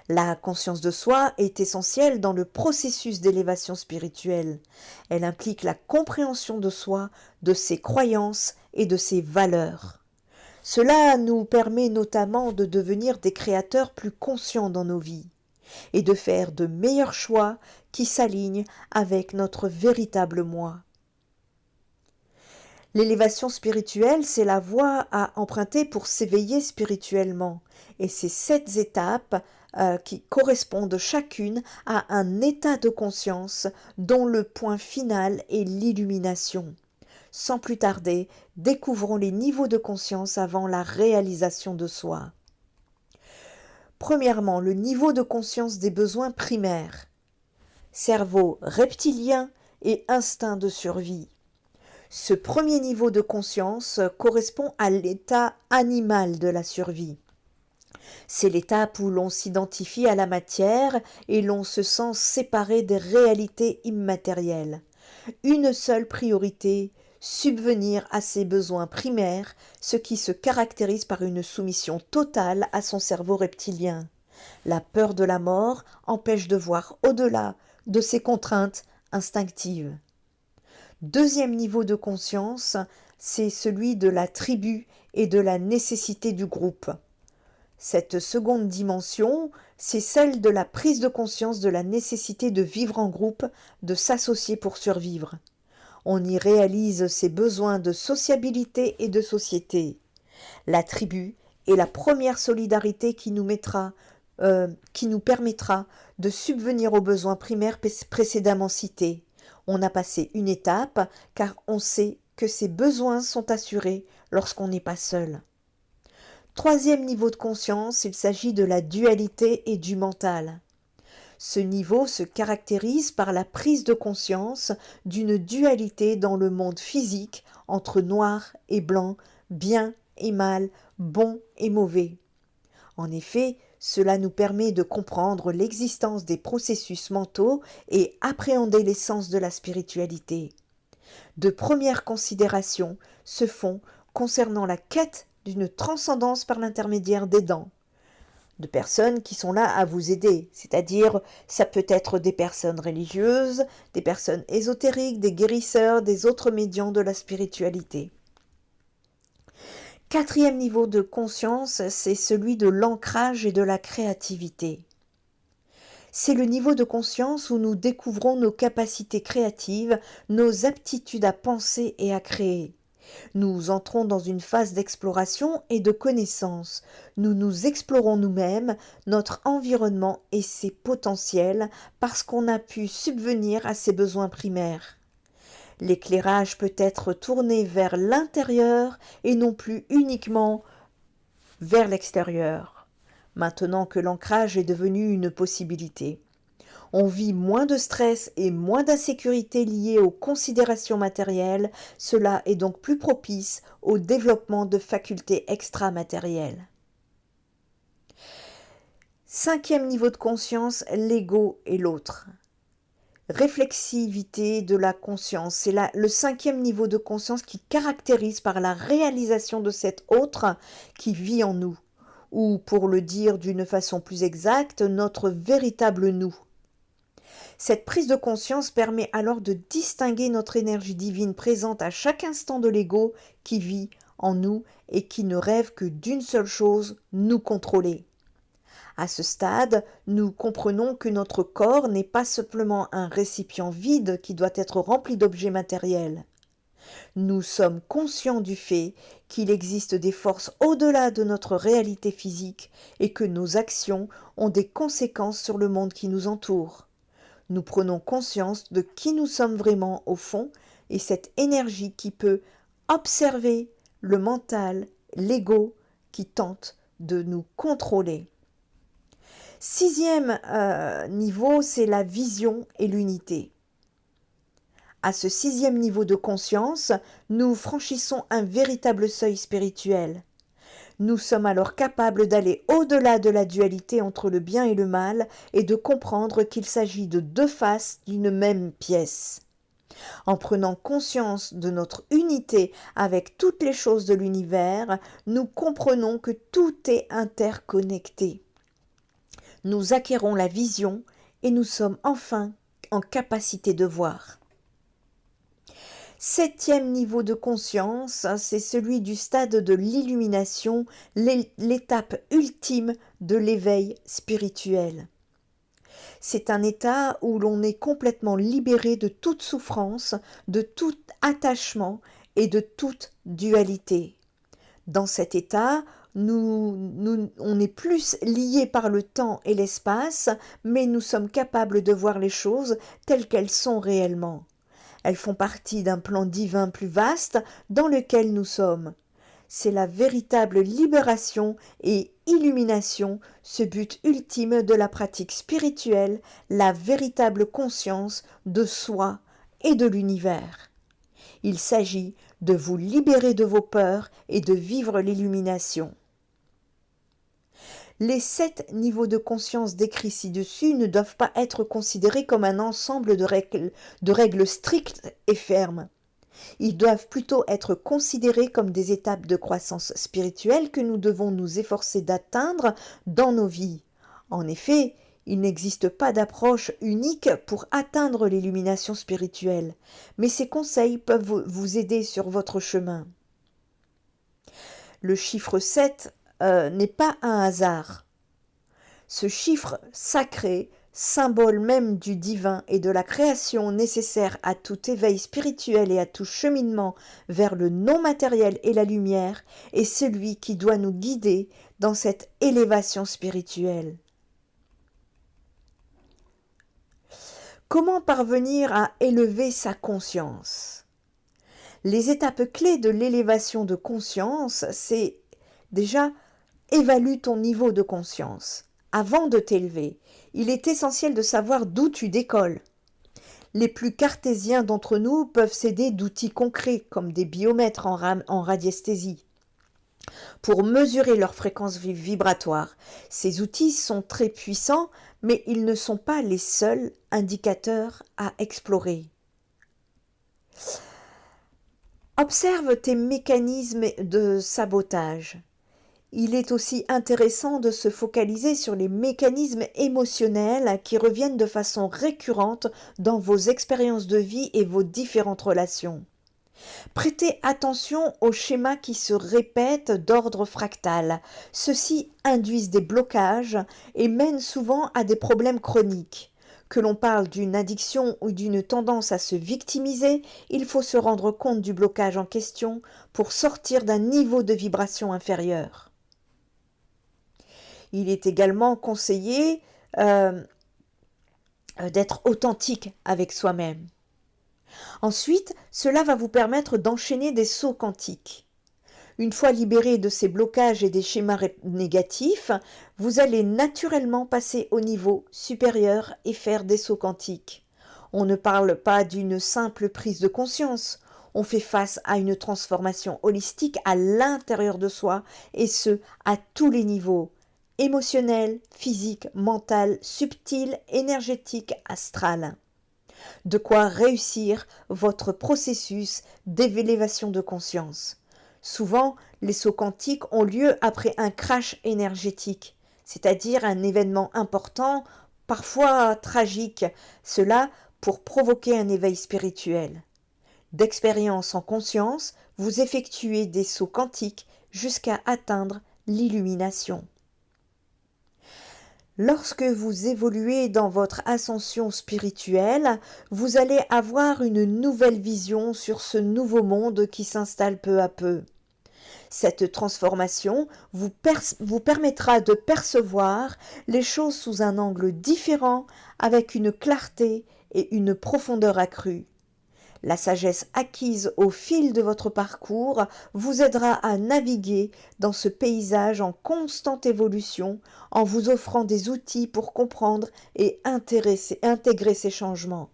La conscience de soi est essentielle dans le processus d'élévation spirituelle. Elle implique la compréhension de soi, de ses croyances et de ses valeurs. Cela nous permet notamment de devenir des créateurs plus conscients dans nos vies et de faire de meilleurs choix qui s'alignent avec notre véritable moi. L'élévation spirituelle, c'est la voie à emprunter pour s'éveiller spirituellement. Et ces 7 étapes qui correspondent chacune à un état de conscience dont le point final est l'illumination. Sans plus tarder, découvrons les niveaux de conscience avant la réalisation de soi. Premièrement, le niveau de conscience des besoins primaires. Cerveau reptilien et instinct de survie. Ce premier niveau de conscience correspond à l'état animal de la survie. C'est l'étape où l'on s'identifie à la matière et l'on se sent séparé des réalités immatérielles. Une seule priorité, subvenir à ses besoins primaires, ce qui se caractérise par une soumission totale à son cerveau reptilien. La peur de la mort empêche de voir au-delà de ses contraintes instinctives. Deuxième niveau de conscience, c'est celui de la tribu et de la nécessité du groupe. Cette seconde dimension, c'est celle de la prise de conscience de la nécessité de vivre en groupe, de s'associer pour survivre. On y réalise ses besoins de sociabilité et de société. La tribu est la première solidarité qui nous permettra de subvenir aux besoins primaires précédemment cités. On a passé une étape car on sait que ces besoins sont assurés lorsqu'on n'est pas seul. Troisième niveau de conscience, il s'agit de la dualité et du mental. Ce niveau se caractérise par la prise de conscience d'une dualité dans le monde physique entre noir et blanc, bien et mal, bon et mauvais. En effet, cela nous permet de comprendre l'existence des processus mentaux et appréhender l'essence de la spiritualité. De premières considérations se font concernant la quête d'une transcendance par l'intermédiaire d'aidants, de personnes qui sont là à vous aider, c'est-à-dire ça peut être des personnes religieuses, des personnes ésotériques, des guérisseurs, des autres médiums de la spiritualité. Quatrième niveau de conscience, c'est celui de l'ancrage et de la créativité. C'est le niveau de conscience où nous découvrons nos capacités créatives, nos aptitudes à penser et à créer. Nous entrons dans une phase d'exploration et de connaissance. Nous nous explorons nous-mêmes, notre environnement et ses potentiels parce qu'on a pu subvenir à ses besoins primaires. L'éclairage peut être tourné vers l'intérieur et non plus uniquement vers l'extérieur, maintenant que l'ancrage est devenu une possibilité. On vit moins de stress et moins d'insécurité liées aux considérations matérielles, cela est donc plus propice au développement de facultés extramatérielles. Cinquième niveau de conscience, l'ego et l'autre. Réflexivité de la conscience, c'est le cinquième niveau de conscience qui caractérise par la réalisation de cet autre qui vit en nous, ou pour le dire d'une façon plus exacte, notre véritable nous. Cette prise de conscience permet alors de distinguer notre énergie divine présente à chaque instant de l'ego qui vit en nous et qui ne rêve que d'une seule chose, nous contrôler. À ce stade, nous comprenons que notre corps n'est pas simplement un récipient vide qui doit être rempli d'objets matériels. Nous sommes conscients du fait qu'il existe des forces au-delà de notre réalité physique et que nos actions ont des conséquences sur le monde qui nous entoure. Nous prenons conscience de qui nous sommes vraiment au fond et cette énergie qui peut observer le mental, l'ego qui tente de nous contrôler. Sixième niveau, c'est la vision et l'unité. À ce 6e niveau de conscience, nous franchissons un véritable seuil spirituel. Nous sommes alors capables d'aller au-delà de la dualité entre le bien et le mal et de comprendre qu'il s'agit de deux faces d'une même pièce. En prenant conscience de notre unité avec toutes les choses de l'univers, nous comprenons que tout est interconnecté. Nous acquérons la vision et nous sommes enfin en capacité de voir. 7e niveau de conscience, c'est celui du stade de l'illumination, l'étape ultime de l'éveil spirituel. C'est un état où l'on est complètement libéré de toute souffrance, de tout attachement et de toute dualité. Dans cet état, on est plus lié par le temps et l'espace, mais nous sommes capables de voir les choses telles qu'elles sont réellement. Elles font partie d'un plan divin plus vaste dans lequel nous sommes. C'est la véritable libération et illumination, ce but ultime de la pratique spirituelle, la véritable conscience de soi et de l'univers. Il s'agit de vous libérer de vos peurs et de vivre l'illumination. Les 7 niveaux de conscience décrits ci-dessus ne doivent pas être considérés comme un ensemble de règles strictes et fermes. Ils doivent plutôt être considérés comme des étapes de croissance spirituelle que nous devons nous efforcer d'atteindre dans nos vies. En effet, il n'existe pas d'approche unique pour atteindre l'illumination spirituelle, mais ces conseils peuvent vous aider sur votre chemin. Le chiffre 7 n'est pas un hasard. Ce chiffre sacré, symbole même du divin et de la création nécessaire à tout éveil spirituel et à tout cheminement vers le non-matériel et la lumière, est celui qui doit nous guider dans cette élévation spirituelle. Comment parvenir à élever sa conscience ? Les étapes clés de l'élévation de conscience, c'est déjà évalue ton niveau de conscience. Avant de t'élever, il est essentiel de savoir d'où tu décolles. Les plus cartésiens d'entre nous peuvent s'aider d'outils concrets comme des biomètres en radiesthésie pour mesurer leur fréquence vibratoire. Ces outils sont très puissants, mais ils ne sont pas les seuls indicateurs à explorer. Observe tes mécanismes de sabotage. Il est aussi intéressant de se focaliser sur les mécanismes émotionnels qui reviennent de façon récurrente dans vos expériences de vie et vos différentes relations. Prêtez attention aux schémas qui se répètent d'ordre fractal. Ceux-ci induisent des blocages et mènent souvent à des problèmes chroniques. Que l'on parle d'une addiction ou d'une tendance à se victimiser, il faut se rendre compte du blocage en question pour sortir d'un niveau de vibration inférieur. Il est également conseillé d'être authentique avec soi-même. Ensuite, cela va vous permettre d'enchaîner des sauts quantiques. Une fois libéré de ces blocages et des schémas négatifs, vous allez naturellement passer au niveau supérieur et faire des sauts quantiques. On ne parle pas d'une simple prise de conscience. On fait face à une transformation holistique à l'intérieur de soi, et ce, à tous les niveaux. Émotionnel, physique, mental, subtil, énergétique, astral. De quoi réussir votre processus d'élévation de conscience. Souvent, les sauts quantiques ont lieu après un crash énergétique, c'est-à-dire un événement important, parfois tragique, cela pour provoquer un éveil spirituel. D'expérience en conscience, vous effectuez des sauts quantiques jusqu'à atteindre l'illumination. Lorsque vous évoluez dans votre ascension spirituelle, vous allez avoir une nouvelle vision sur ce nouveau monde qui s'installe peu à peu. Cette transformation vous permettra de percevoir les choses sous un angle différent, avec une clarté et une profondeur accrue. La sagesse acquise au fil de votre parcours vous aidera à naviguer dans ce paysage en constante évolution, en vous offrant des outils pour comprendre et intégrer ces changements.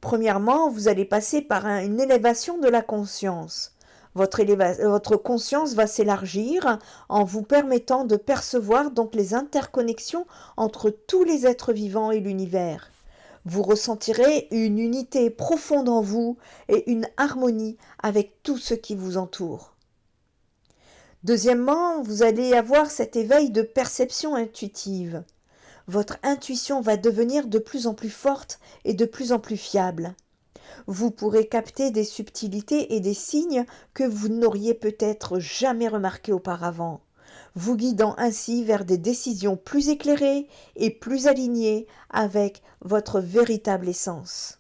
Premièrement, vous allez passer par une élévation de la conscience. Votre conscience va s'élargir en vous permettant de percevoir donc les interconnexions entre tous les êtres vivants et l'univers. Vous ressentirez une unité profonde en vous et une harmonie avec tout ce qui vous entoure. Deuxièmement, vous allez avoir cet éveil de perception intuitive. Votre intuition va devenir de plus en plus forte et de plus en plus fiable. Vous pourrez capter des subtilités et des signes que vous n'auriez peut-être jamais remarqués auparavant, vous guidant ainsi vers des décisions plus éclairées et plus alignées avec votre véritable essence.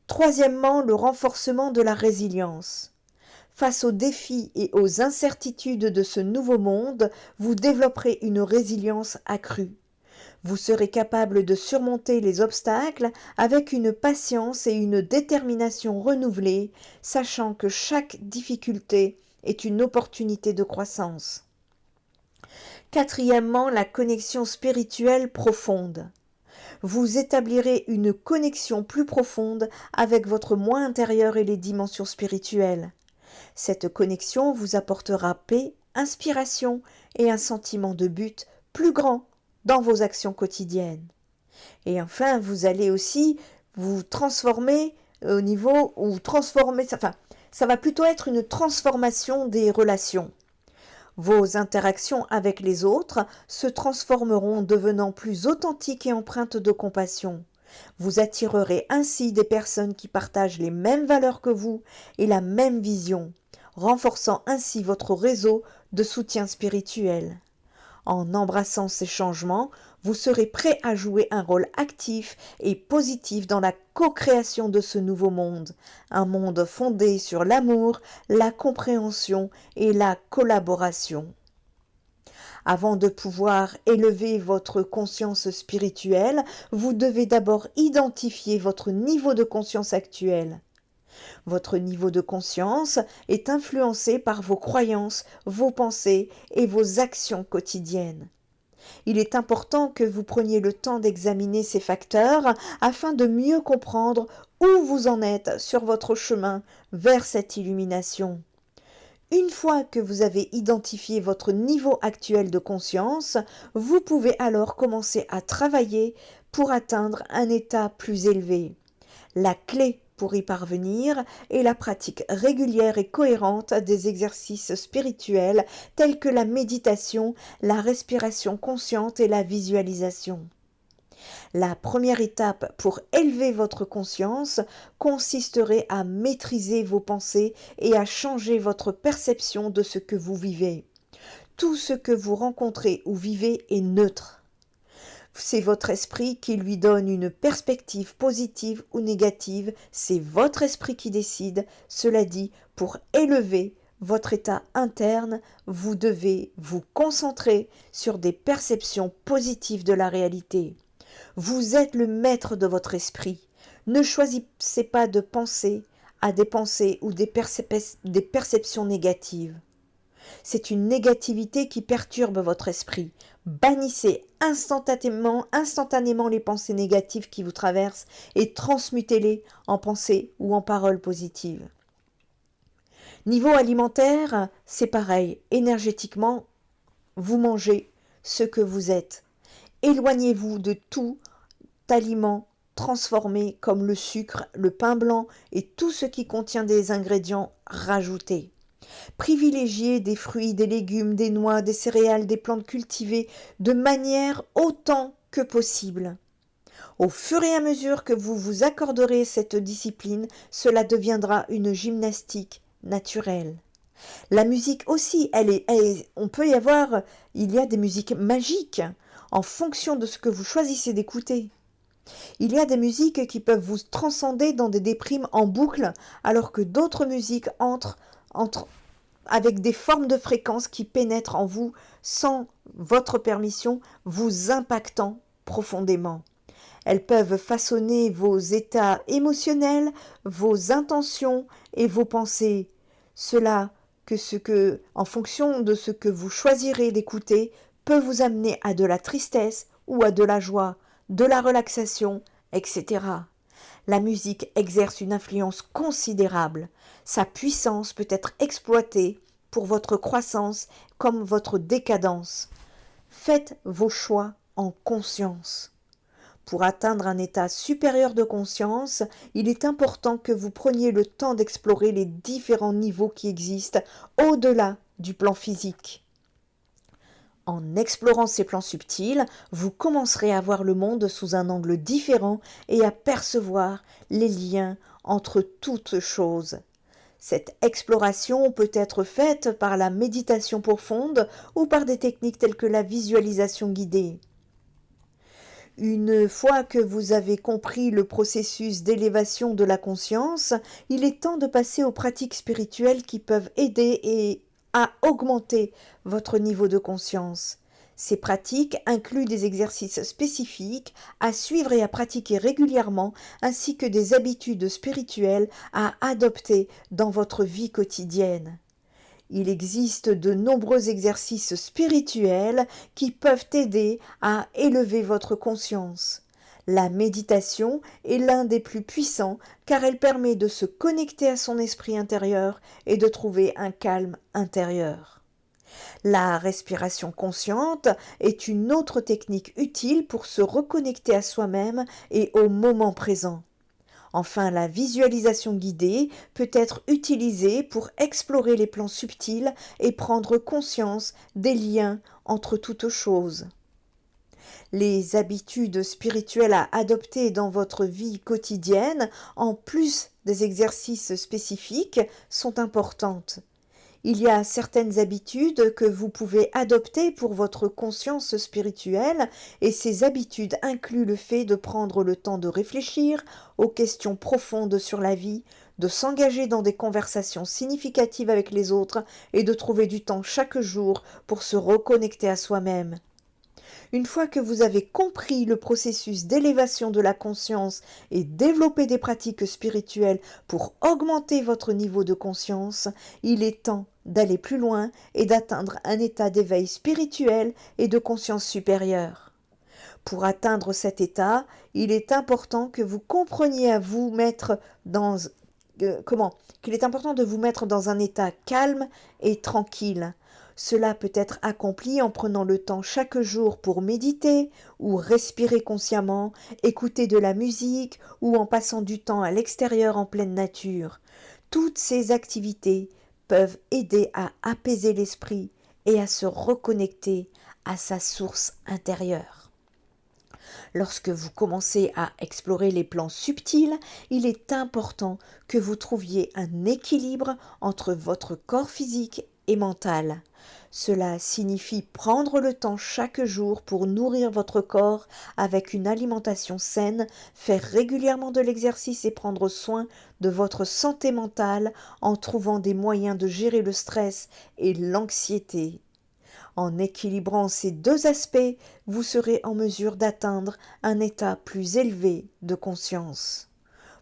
Troisièmement, le renforcement de la résilience. Face aux défis et aux incertitudes de ce nouveau monde, vous développerez une résilience accrue. Vous serez capable de surmonter les obstacles avec une patience et une détermination renouvelées, sachant que chaque difficulté est une opportunité de croissance. Quatrièmement, la connexion spirituelle profonde. Vous établirez une connexion plus profonde avec votre moi intérieur et les dimensions spirituelles. Cette connexion vous apportera paix, inspiration et un sentiment de but plus grand dans vos actions quotidiennes. Et enfin, vous allez aussi vous transformer au niveau où ça va plutôt être une transformation des relations. Vos interactions avec les autres se transformeront, devenant plus authentiques et empreintes de compassion. Vous attirerez ainsi des personnes qui partagent les mêmes valeurs que vous et la même vision, renforçant ainsi votre réseau de soutien spirituel. En embrassant ces changements, vous serez prêt à jouer un rôle actif et positif dans la co-création de ce nouveau monde, un monde fondé sur l'amour, la compréhension et la collaboration. Avant de pouvoir élever votre conscience spirituelle, vous devez d'abord identifier votre niveau de conscience actuel. Votre niveau de conscience est influencé par vos croyances, vos pensées et vos actions quotidiennes. Il est important que vous preniez le temps d'examiner ces facteurs afin de mieux comprendre où vous en êtes sur votre chemin vers cette illumination. Une fois que vous avez identifié votre niveau actuel de conscience, vous pouvez alors commencer à travailler pour atteindre un état plus élevé. La clé pour y parvenir est la pratique régulière et cohérente des exercices spirituels tels que la méditation, la respiration consciente et la visualisation. La première étape pour élever votre conscience consisterait à maîtriser vos pensées et à changer votre perception de ce que vous vivez. Tout ce que vous rencontrez ou vivez est neutre. C'est votre esprit qui lui donne une perspective positive ou négative, c'est votre esprit qui décide. Cela dit, pour élever votre état interne, vous devez vous concentrer sur des perceptions positives de la réalité. Vous êtes le maître de votre esprit. Ne choisissez pas de penser à des pensées ou des perceptions négatives. C'est une négativité qui perturbe votre esprit. Bannissez instantanément les pensées négatives qui vous traversent et transmutez-les en pensées ou en paroles positives. Niveau alimentaire, c'est pareil. Énergétiquement, vous mangez ce que vous êtes. Éloignez-vous de tout aliment transformé comme le sucre, le pain blanc et tout ce qui contient des ingrédients rajoutés. Privilégiez des fruits, des légumes, des noix, des céréales, des plantes cultivées de manière autant que possible. Au fur et à mesure que vous vous accorderez cette discipline, cela deviendra une gymnastique naturelle. La musique aussi, il y a des musiques magiques en fonction de ce que vous choisissez d'écouter. Il y a des musiques qui peuvent vous transcender dans des déprimes en boucle, alors que d'autres musiques entrent avec des formes de fréquences qui pénètrent en vous sans votre permission, vous impactant profondément. Elles peuvent façonner vos états émotionnels, vos intentions et vos pensées. En fonction de ce que vous choisirez d'écouter, peut vous amener à de la tristesse ou à de la joie, de la relaxation, etc. La musique exerce une influence considérable. Sa puissance peut être exploitée pour votre croissance comme votre décadence. Faites vos choix en conscience. Pour atteindre un état supérieur de conscience, il est important que vous preniez le temps d'explorer les différents niveaux qui existent au-delà du plan physique. En explorant ces plans subtils, vous commencerez à voir le monde sous un angle différent et à percevoir les liens entre toutes choses. Cette exploration peut être faite par la méditation profonde ou par des techniques telles que la visualisation guidée. Une fois que vous avez compris le processus d'élévation de la conscience, il est temps de passer aux pratiques spirituelles qui peuvent aider à augmenter votre niveau de conscience. Ces pratiques incluent des exercices spécifiques à suivre et à pratiquer régulièrement, ainsi que des habitudes spirituelles à adopter dans votre vie quotidienne. Il existe de nombreux exercices spirituels qui peuvent aider à élever votre conscience. La méditation est l'un des plus puissants car elle permet de se connecter à son esprit intérieur et de trouver un calme intérieur. La respiration consciente est une autre technique utile pour se reconnecter à soi-même et au moment présent. Enfin, la visualisation guidée peut être utilisée pour explorer les plans subtils et prendre conscience des liens entre toutes choses. Les habitudes spirituelles à adopter dans votre vie quotidienne, en plus des exercices spécifiques, sont importantes. Il y a certaines habitudes que vous pouvez adopter pour votre conscience spirituelle et ces habitudes incluent le fait de prendre le temps de réfléchir aux questions profondes sur la vie, de s'engager dans des conversations significatives avec les autres et de trouver du temps chaque jour pour se reconnecter à soi-même. Une fois que vous avez compris le processus d'élévation de la conscience et développé des pratiques spirituelles pour augmenter votre niveau de conscience, il est temps d'aller plus loin et d'atteindre un état d'éveil spirituel et de conscience supérieure. Pour atteindre cet état, il est important que vous compreniez à vous mettre dans qu'il est important de vous mettre dans un état calme et tranquille. Cela peut être accompli en prenant le temps chaque jour pour méditer ou respirer consciemment, écouter de la musique ou en passant du temps à l'extérieur en pleine nature. Toutes ces activités peuvent aider à apaiser l'esprit et à se reconnecter à sa source intérieure. Lorsque vous commencez à explorer les plans subtils, il est important que vous trouviez un équilibre entre votre corps physique et mental. Cela signifie prendre le temps chaque jour pour nourrir votre corps avec une alimentation saine, faire régulièrement de l'exercice et prendre soin de votre santé mentale en trouvant des moyens de gérer le stress et l'anxiété. En équilibrant ces deux aspects, vous serez en mesure d'atteindre un état plus élevé de conscience.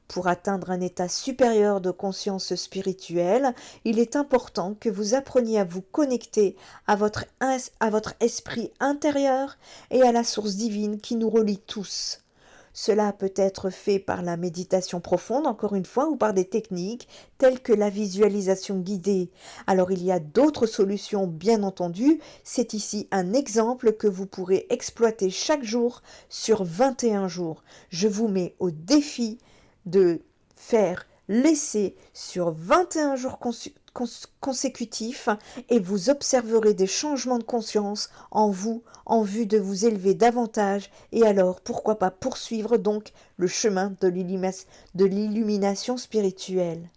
Pour atteindre un état supérieur de conscience spirituelle, il est important que vous appreniez à vous connecter à votre esprit intérieur et à la source divine qui nous relie tous. Cela peut être fait par la méditation profonde, encore une fois, ou par des techniques telles que la visualisation guidée. Alors il y a d'autres solutions, bien entendu. C'est ici un exemple que vous pourrez exploiter chaque jour sur 21 jours. Je vous mets au défi de faire l'essai sur 21 jours consécutifs et vous observerez des changements de conscience en vous en vue de vous élever davantage et alors pourquoi pas poursuivre donc le chemin de l'illumination spirituelle.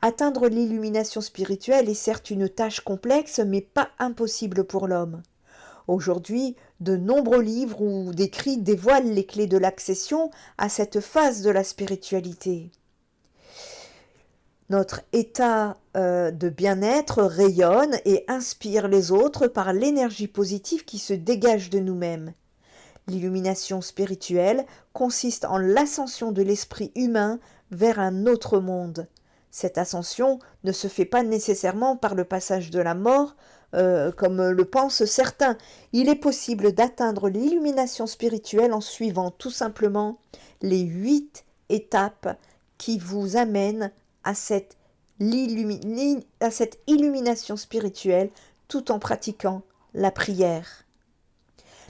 Atteindre l'illumination spirituelle est certes une tâche complexe mais pas impossible pour l'homme. Aujourd'hui, de nombreux livres ou d'écrits dévoilent les clés de l'accession à cette phase de la spiritualité. Notre état de bien-être rayonne et inspire les autres par l'énergie positive qui se dégage de nous-mêmes. L'illumination spirituelle consiste en l'ascension de l'esprit humain vers un autre monde. Cette ascension ne se fait pas nécessairement par le passage de la mort, comme le pensent certains. Il est possible d'atteindre l'illumination spirituelle en suivant tout simplement les 8 étapes qui vous amènent à cette illumination spirituelle tout en pratiquant la prière.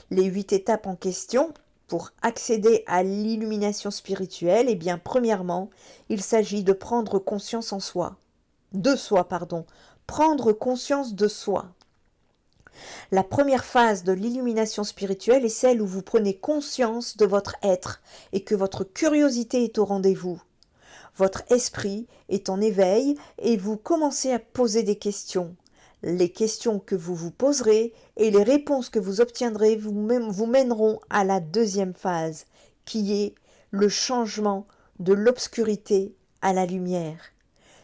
Les 8 étapes en question pour accéder à l'illumination spirituelle, eh bien, premièrement, il s'agit de prendre conscience prendre conscience de soi. La première phase de l'illumination spirituelle est celle où vous prenez conscience de votre être et que votre curiosité est au rendez-vous. Votre esprit est en éveil et vous commencez à poser des questions. Les questions que vous vous poserez et les réponses que vous obtiendrez vous mèneront à la deuxième phase, qui est le changement de l'obscurité à la lumière.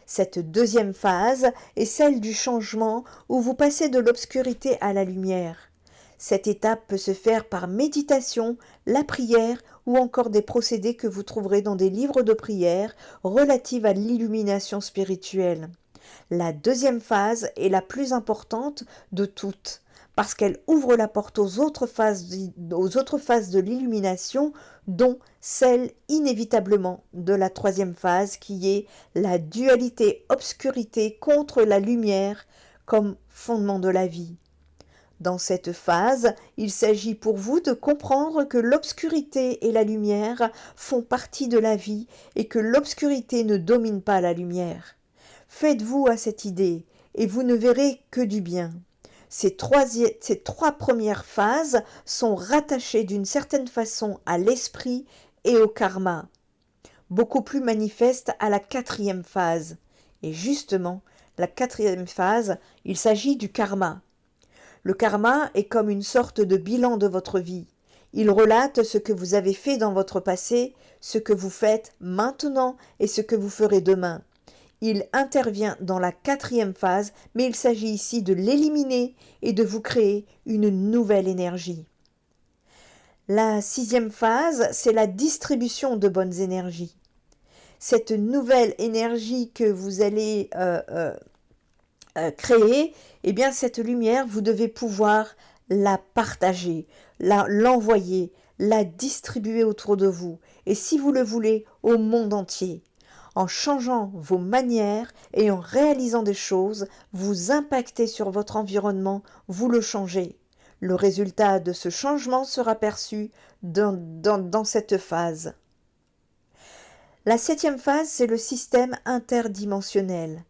Cette deuxième phase est celle du changement où vous passez de l'obscurité à la lumière. Cette étape peut se faire par méditation, la prière ou encore des procédés que vous trouverez dans des livres de prière relatifs à l'illumination spirituelle. La deuxième phase est la plus importante de toutes, parce qu'elle ouvre la porte aux autres phases de l'illumination, dont celle inévitablement de la troisième phase qui est la dualité obscurité contre la lumière comme fondement de la vie. Dans cette phase, il s'agit pour vous de comprendre que l'obscurité et la lumière font partie de la vie et que l'obscurité ne domine pas la lumière. Faites-vous à cette idée et vous ne verrez que du bien. Ces trois premières phases sont rattachées d'une certaine façon à l'esprit et au karma, beaucoup plus manifestes à la quatrième phase. Et justement, la quatrième phase, il s'agit du karma. Le karma est comme une sorte de bilan de votre vie. Il relate ce que vous avez fait dans votre passé, ce que vous faites maintenant et ce que vous ferez demain. Il intervient dans la quatrième phase, mais il s'agit ici de l'éliminer et de vous créer une nouvelle énergie. La sixième phase, c'est la distribution de bonnes énergies. Cette nouvelle énergie que vous allez créer, eh bien cette lumière, vous devez pouvoir la partager, l'envoyer, la distribuer autour de vous, et si vous le voulez, au monde entier. En changeant vos manières et en réalisant des choses, vous impactez sur votre environnement, vous le changez. Le résultat de ce changement sera perçu dans cette phase. La septième phase, c'est le système interdimensionnel.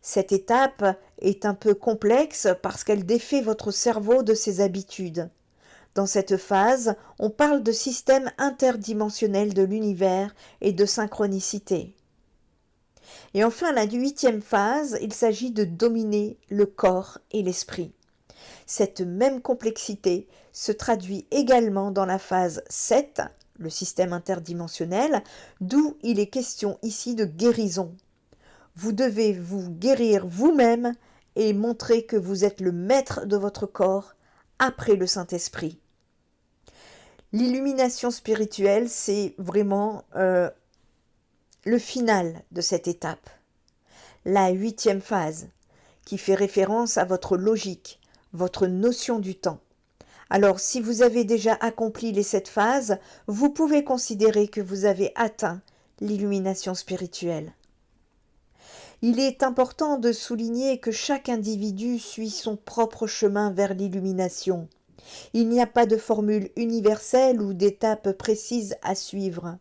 Cette étape est un peu complexe parce qu'elle défait votre cerveau de ses habitudes. Dans cette phase, on parle de système interdimensionnel de l'univers et de synchronicité. Et enfin, la huitième phase, il s'agit de dominer le corps et l'esprit. Cette même complexité se traduit également dans la phase 7, le système interdimensionnel, d'où il est question ici de guérison. Vous devez vous guérir vous-même et montrer que vous êtes le maître de votre corps après le Saint-Esprit. L'illumination spirituelle, c'est vraiment le final de cette étape. La huitième phase, qui fait référence à votre logique, votre notion du temps. Alors, si vous avez déjà accompli les 7 phases, vous pouvez considérer que vous avez atteint l'illumination spirituelle. Il est important de souligner que chaque individu suit son propre chemin vers l'illumination. Il n'y a pas de formule universelle ou d'étape précise à suivre.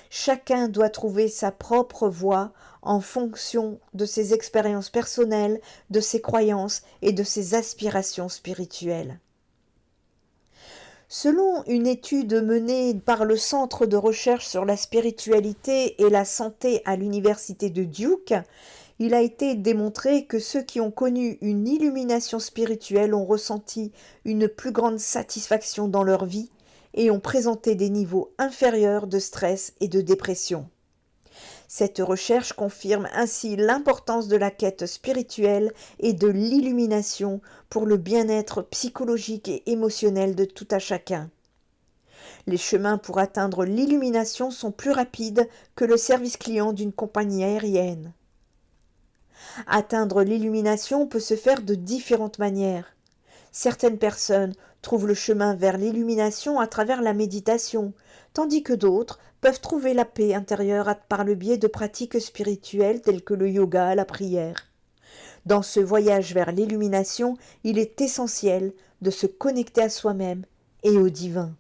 Chacun doit trouver sa propre voie en fonction de ses expériences personnelles, de ses croyances et de ses aspirations spirituelles. Selon une étude menée par le Centre de recherche sur la spiritualité et la santé à l'Université de Duke, il a été démontré que ceux qui ont connu une illumination spirituelle ont ressenti une plus grande satisfaction dans leur vie et ont présenté des niveaux inférieurs de stress et de dépression. Cette recherche confirme ainsi l'importance de la quête spirituelle et de l'illumination pour le bien-être psychologique et émotionnel de tout à chacun. Les chemins pour atteindre l'illumination sont plus rapides que le service client d'une compagnie aérienne. Atteindre l'illumination peut se faire de différentes manières. Certaines personnes trouvent le chemin vers l'illumination à travers la méditation, tandis que d'autres peuvent trouver la paix intérieure par le biais de pratiques spirituelles telles que le yoga, la prière. Dans ce voyage vers l'illumination, il est essentiel de se connecter à soi-même et au divin.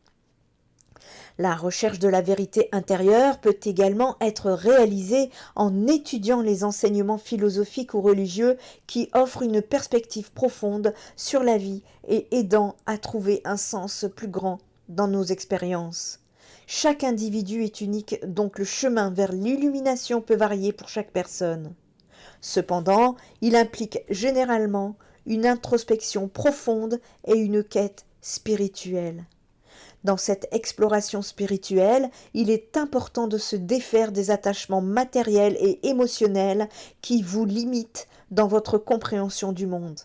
La recherche de la vérité intérieure peut également être réalisée en étudiant les enseignements philosophiques ou religieux qui offrent une perspective profonde sur la vie et aidant à trouver un sens plus grand dans nos expériences. Chaque individu est unique, donc le chemin vers l'illumination peut varier pour chaque personne. Cependant, il implique généralement une introspection profonde et une quête spirituelle. Dans cette exploration spirituelle, il est important de se défaire des attachements matériels et émotionnels qui vous limitent dans votre compréhension du monde.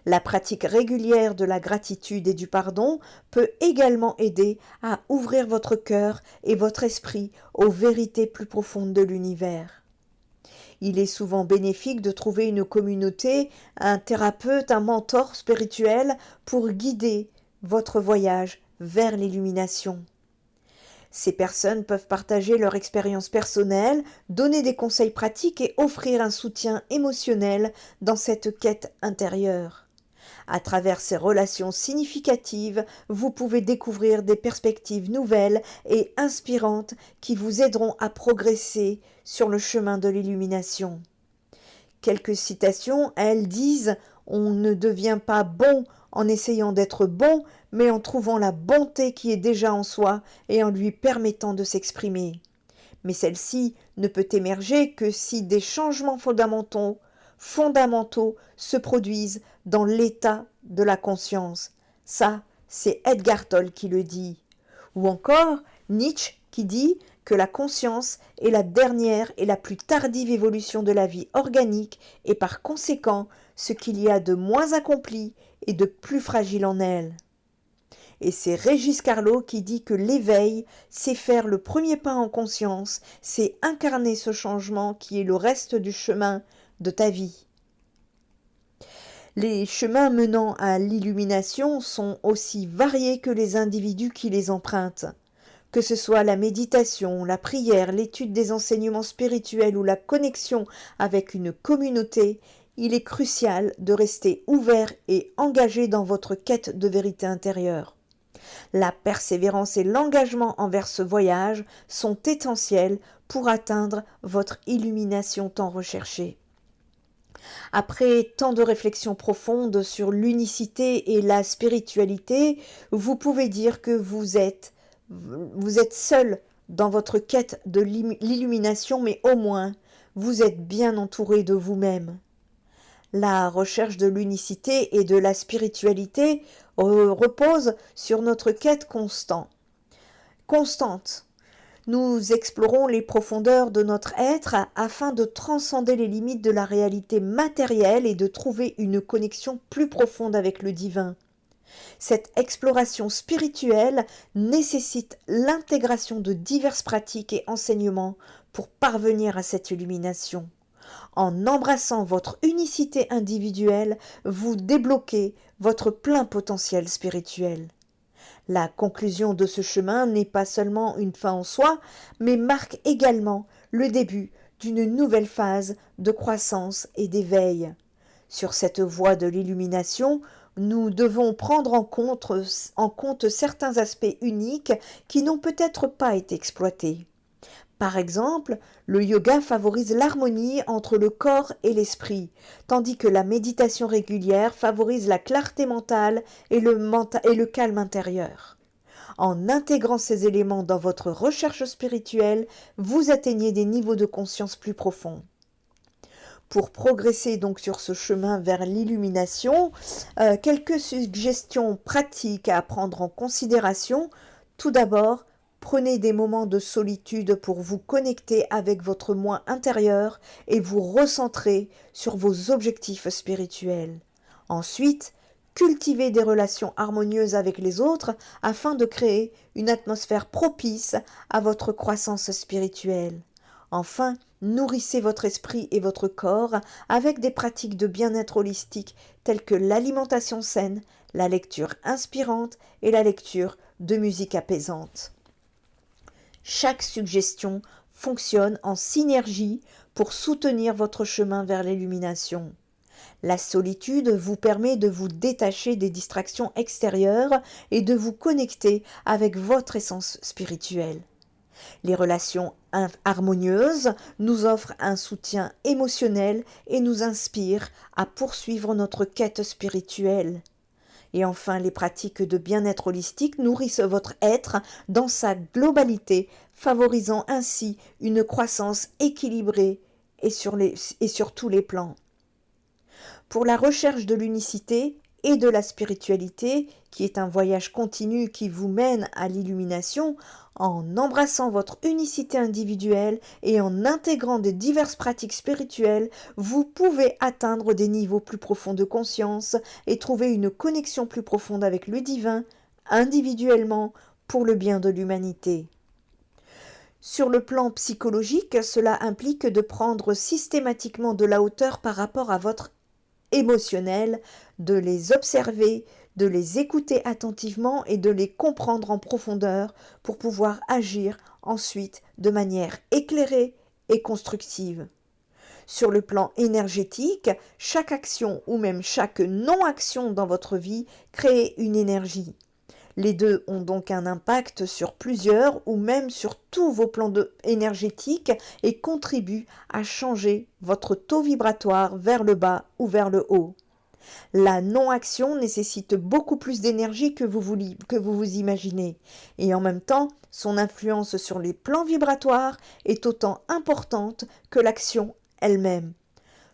La pratique régulière de la gratitude et du pardon peut également aider à ouvrir votre cœur et votre esprit aux vérités plus profondes de l'univers. Il est souvent bénéfique de trouver une communauté, un thérapeute, un mentor spirituel pour guider votre voyage vers l'illumination. Ces personnes peuvent partager leur expérience personnelle, donner des conseils pratiques et offrir un soutien émotionnel dans cette quête intérieure. À travers ces relations significatives, vous pouvez découvrir des perspectives nouvelles et inspirantes qui vous aideront à progresser sur le chemin de l'illumination. Quelques citations, elles disent « On ne devient pas bon en essayant d'être bon, mais en trouvant la bonté qui est déjà en soi et en lui permettant de s'exprimer. Mais celle-ci ne peut émerger que si des changements fondamentaux se produisent dans l'état de la conscience. » Ça, c'est Edgar Tolle qui le dit. Ou encore Nietzsche qui dit que la conscience est la dernière et la plus tardive évolution de la vie organique et par conséquent ce qu'il y a de moins accompli et de plus fragile en elle. Et c'est Régis Carlo qui dit que l'éveil, c'est faire le premier pas en conscience, c'est incarner ce changement qui est le reste du chemin de ta vie. Les chemins menant à l'illumination sont aussi variés que les individus qui les empruntent. Que ce soit la méditation, la prière, l'étude des enseignements spirituels ou la connexion avec une communauté, il est crucial de rester ouvert et engagé dans votre quête de vérité intérieure. La persévérance et l'engagement envers ce voyage sont essentiels pour atteindre votre illumination tant recherchée. Après tant de réflexions profondes sur l'unicité et la spiritualité, vous pouvez dire que vous êtes seul dans votre quête de l'illumination, mais au moins, vous êtes bien entouré de vous-même. La recherche de l'unicité et de la spiritualité repose sur notre quête constante. Nous explorons les profondeurs de notre être afin de transcender les limites de la réalité matérielle et de trouver une connexion plus profonde avec le divin. Cette exploration spirituelle nécessite l'intégration de diverses pratiques et enseignements pour parvenir à cette illumination. En embrassant votre unicité individuelle, vous débloquez votre plein potentiel spirituel. La conclusion de ce chemin n'est pas seulement une fin en soi, mais marque également le début d'une nouvelle phase de croissance et d'éveil. Sur cette voie de l'illumination, nous devons prendre en compte certains aspects uniques qui n'ont peut-être pas été exploités. Par exemple, le yoga favorise l'harmonie entre le corps et l'esprit, tandis que la méditation régulière favorise la clarté mentale et le calme intérieur. En intégrant ces éléments dans votre recherche spirituelle, vous atteignez des niveaux de conscience plus profonds. Pour progresser donc sur ce chemin vers l'illumination, quelques suggestions pratiques à prendre en considération. Tout d'abord, prenez des moments de solitude pour vous connecter avec votre moi intérieur et vous recentrer sur vos objectifs spirituels. Ensuite, cultivez des relations harmonieuses avec les autres afin de créer une atmosphère propice à votre croissance spirituelle. Enfin, nourrissez votre esprit et votre corps avec des pratiques de bien-être holistique telles que l'alimentation saine, la lecture inspirante et la lecture de musique apaisante. Chaque suggestion fonctionne en synergie pour soutenir votre chemin vers l'illumination. La solitude vous permet de vous détacher des distractions extérieures et de vous connecter avec votre essence spirituelle. Les relations harmonieuses nous offrent un soutien émotionnel et nous inspirent à poursuivre notre quête spirituelle. Et enfin, les pratiques de bien-être holistique nourrissent votre être dans sa globalité, favorisant ainsi une croissance équilibrée et sur tous les plans. Pour la recherche de l'unicité et de la spiritualité, qui est un voyage continu qui vous mène à l'illumination, en embrassant votre unicité individuelle et en intégrant des diverses pratiques spirituelles, vous pouvez atteindre des niveaux plus profonds de conscience et trouver une connexion plus profonde avec le divin, individuellement, pour le bien de l'humanité. Sur le plan psychologique, cela implique de prendre systématiquement de la hauteur par rapport à votre émotionnel, de les observer, de les écouter attentivement et de les comprendre en profondeur pour pouvoir agir ensuite de manière éclairée et constructive. Sur le plan énergétique, chaque action ou même chaque non-action dans votre vie crée une énergie. Les deux ont donc un impact sur plusieurs ou même sur tous vos plans énergétiques et contribuent à changer votre taux vibratoire vers le bas ou vers le haut. La non-action nécessite beaucoup plus d'énergie que vous imaginez, et en même temps, son influence sur les plans vibratoires est autant importante que l'action elle-même.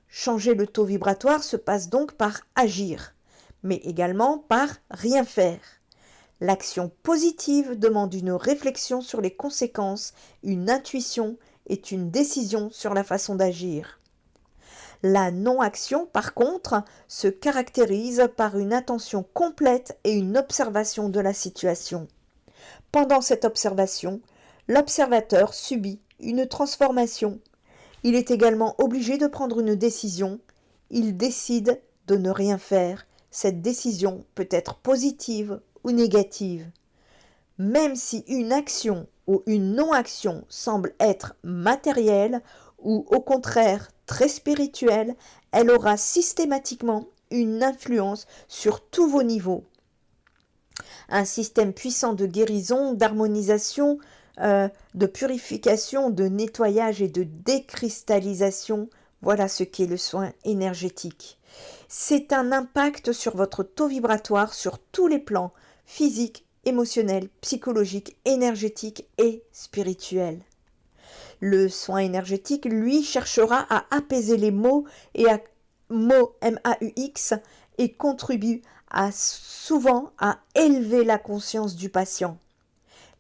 Changer le taux vibratoire se passe donc par agir, mais également par rien faire. L'action positive demande une réflexion sur les conséquences, une intuition et une décision sur la façon d'agir. La non-action, par contre, se caractérise par une attention complète et une observation de la situation. Pendant cette observation, l'observateur subit une transformation. Il est également obligé de prendre une décision. Il décide de ne rien faire. Cette décision peut être positive ou négative. Même si une action ou une non-action semble être matérielle ou au contraire très spirituelle, elle aura systématiquement une influence sur tous vos niveaux. Un système puissant de guérison, d'harmonisation, de purification, de nettoyage et de décristallisation, voilà ce qu'est le soin énergétique. C'est un impact sur votre taux vibratoire sur tous les plans, physique, émotionnel, psychologique, énergétique et spirituel. Le soin énergétique, lui, cherchera à apaiser les maux et à MAUX et contribue souvent à élever la conscience du patient.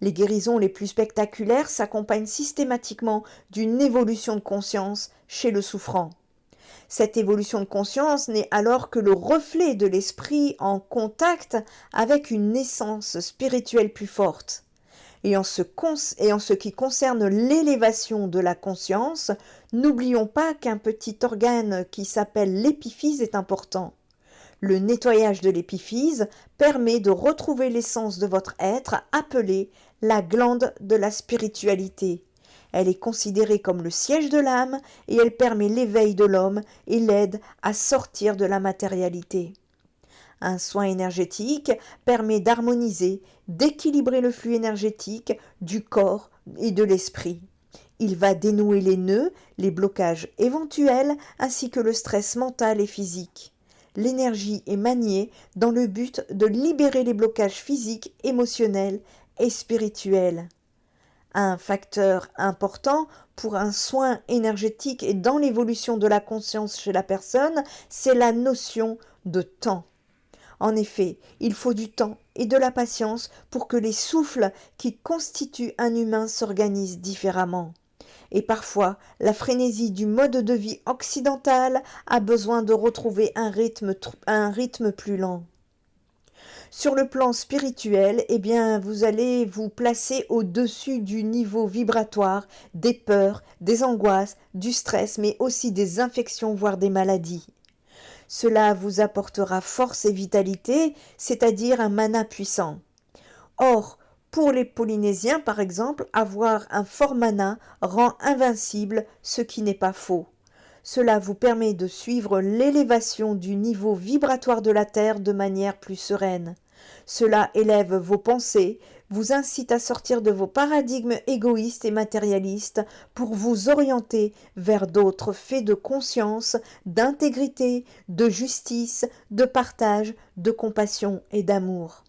Les guérisons les plus spectaculaires s'accompagnent systématiquement d'une évolution de conscience chez le souffrant. Cette évolution de conscience n'est alors que le reflet de l'esprit en contact avec une essence spirituelle plus forte. Et en ce qui concerne l'élévation de la conscience, n'oublions pas qu'un petit organe qui s'appelle l'épiphyse est important. Le nettoyage de l'épiphyse permet de retrouver l'essence de votre être appelée la glande de la spiritualité. Elle est considérée comme le siège de l'âme et elle permet l'éveil de l'homme et l'aide à sortir de la matérialité. Un soin énergétique permet d'harmoniser, d'équilibrer le flux énergétique du corps et de l'esprit. Il va dénouer les nœuds, les blocages éventuels ainsi que le stress mental et physique. L'énergie est maniée dans le but de libérer les blocages physiques, émotionnels et spirituels. Un facteur important pour un soin énergétique et dans l'évolution de la conscience chez la personne, c'est la notion de temps. En effet, il faut du temps et de la patience pour que les souffles qui constituent un humain s'organisent différemment. Et parfois, la frénésie du mode de vie occidental a besoin de retrouver un rythme plus lent. Sur le plan spirituel, eh bien, vous allez vous placer au-dessus du niveau vibratoire des peurs, des angoisses, du stress, mais aussi des infections, voire des maladies. Cela vous apportera force et vitalité, c'est-à-dire un mana puissant. Or, pour les Polynésiens, par exemple, avoir un fort mana rend invincible, ce qui n'est pas faux. Cela vous permet de suivre l'élévation du niveau vibratoire de la Terre de manière plus sereine. Cela élève vos pensées, vous incite à sortir de vos paradigmes égoïstes et matérialistes pour vous orienter vers d'autres faits de conscience, d'intégrité, de justice, de partage, de compassion et d'amour.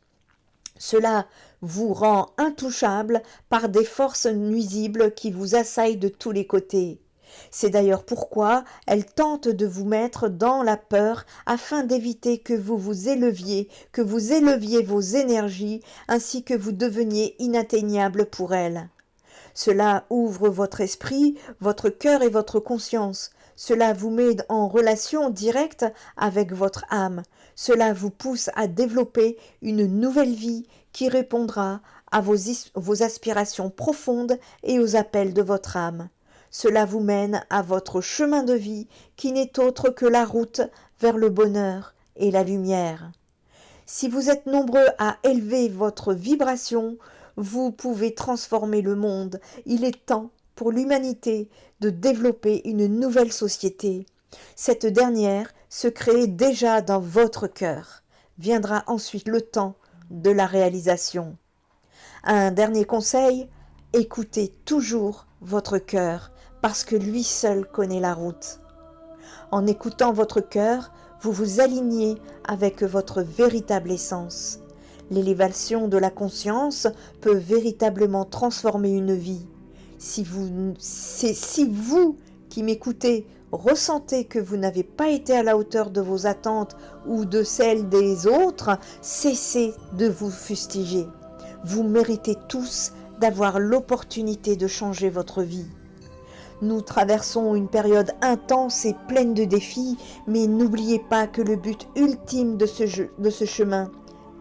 Cela vous rend intouchable par des forces nuisibles qui vous assaillent de tous les côtés. C'est d'ailleurs pourquoi elles tentent de vous mettre dans la peur afin d'éviter que vous vous éleviez, que vous éleviez vos énergies ainsi que vous deveniez inatteignable pour elles. Cela ouvre votre esprit, votre cœur et votre conscience. Cela vous met en relation directe avec votre âme. Cela vous pousse à développer une nouvelle vie qui répondra à vos aspirations profondes et aux appels de votre âme. Cela vous mène à votre chemin de vie qui n'est autre que la route vers le bonheur et la lumière. Si vous êtes nombreux à élever votre vibration, vous pouvez transformer le monde. Il est temps pour l'humanité de développer une nouvelle société. Cette dernière se crée déjà dans votre cœur. Viendra ensuite le temps de la réalisation. Un dernier conseil, écoutez toujours votre cœur, parce que lui seul connaît la route. En écoutant votre cœur, vous vous alignez avec votre véritable essence. L'élévation de la conscience peut véritablement transformer une vie. Si vous qui m'écoutez ressentez que vous n'avez pas été à la hauteur de vos attentes ou de celles des autres, cessez de vous fustiger. Vous méritez tous d'avoir l'opportunité de changer votre vie. Nous traversons une période intense et pleine de défis, mais n'oubliez pas que le but ultime de ce chemin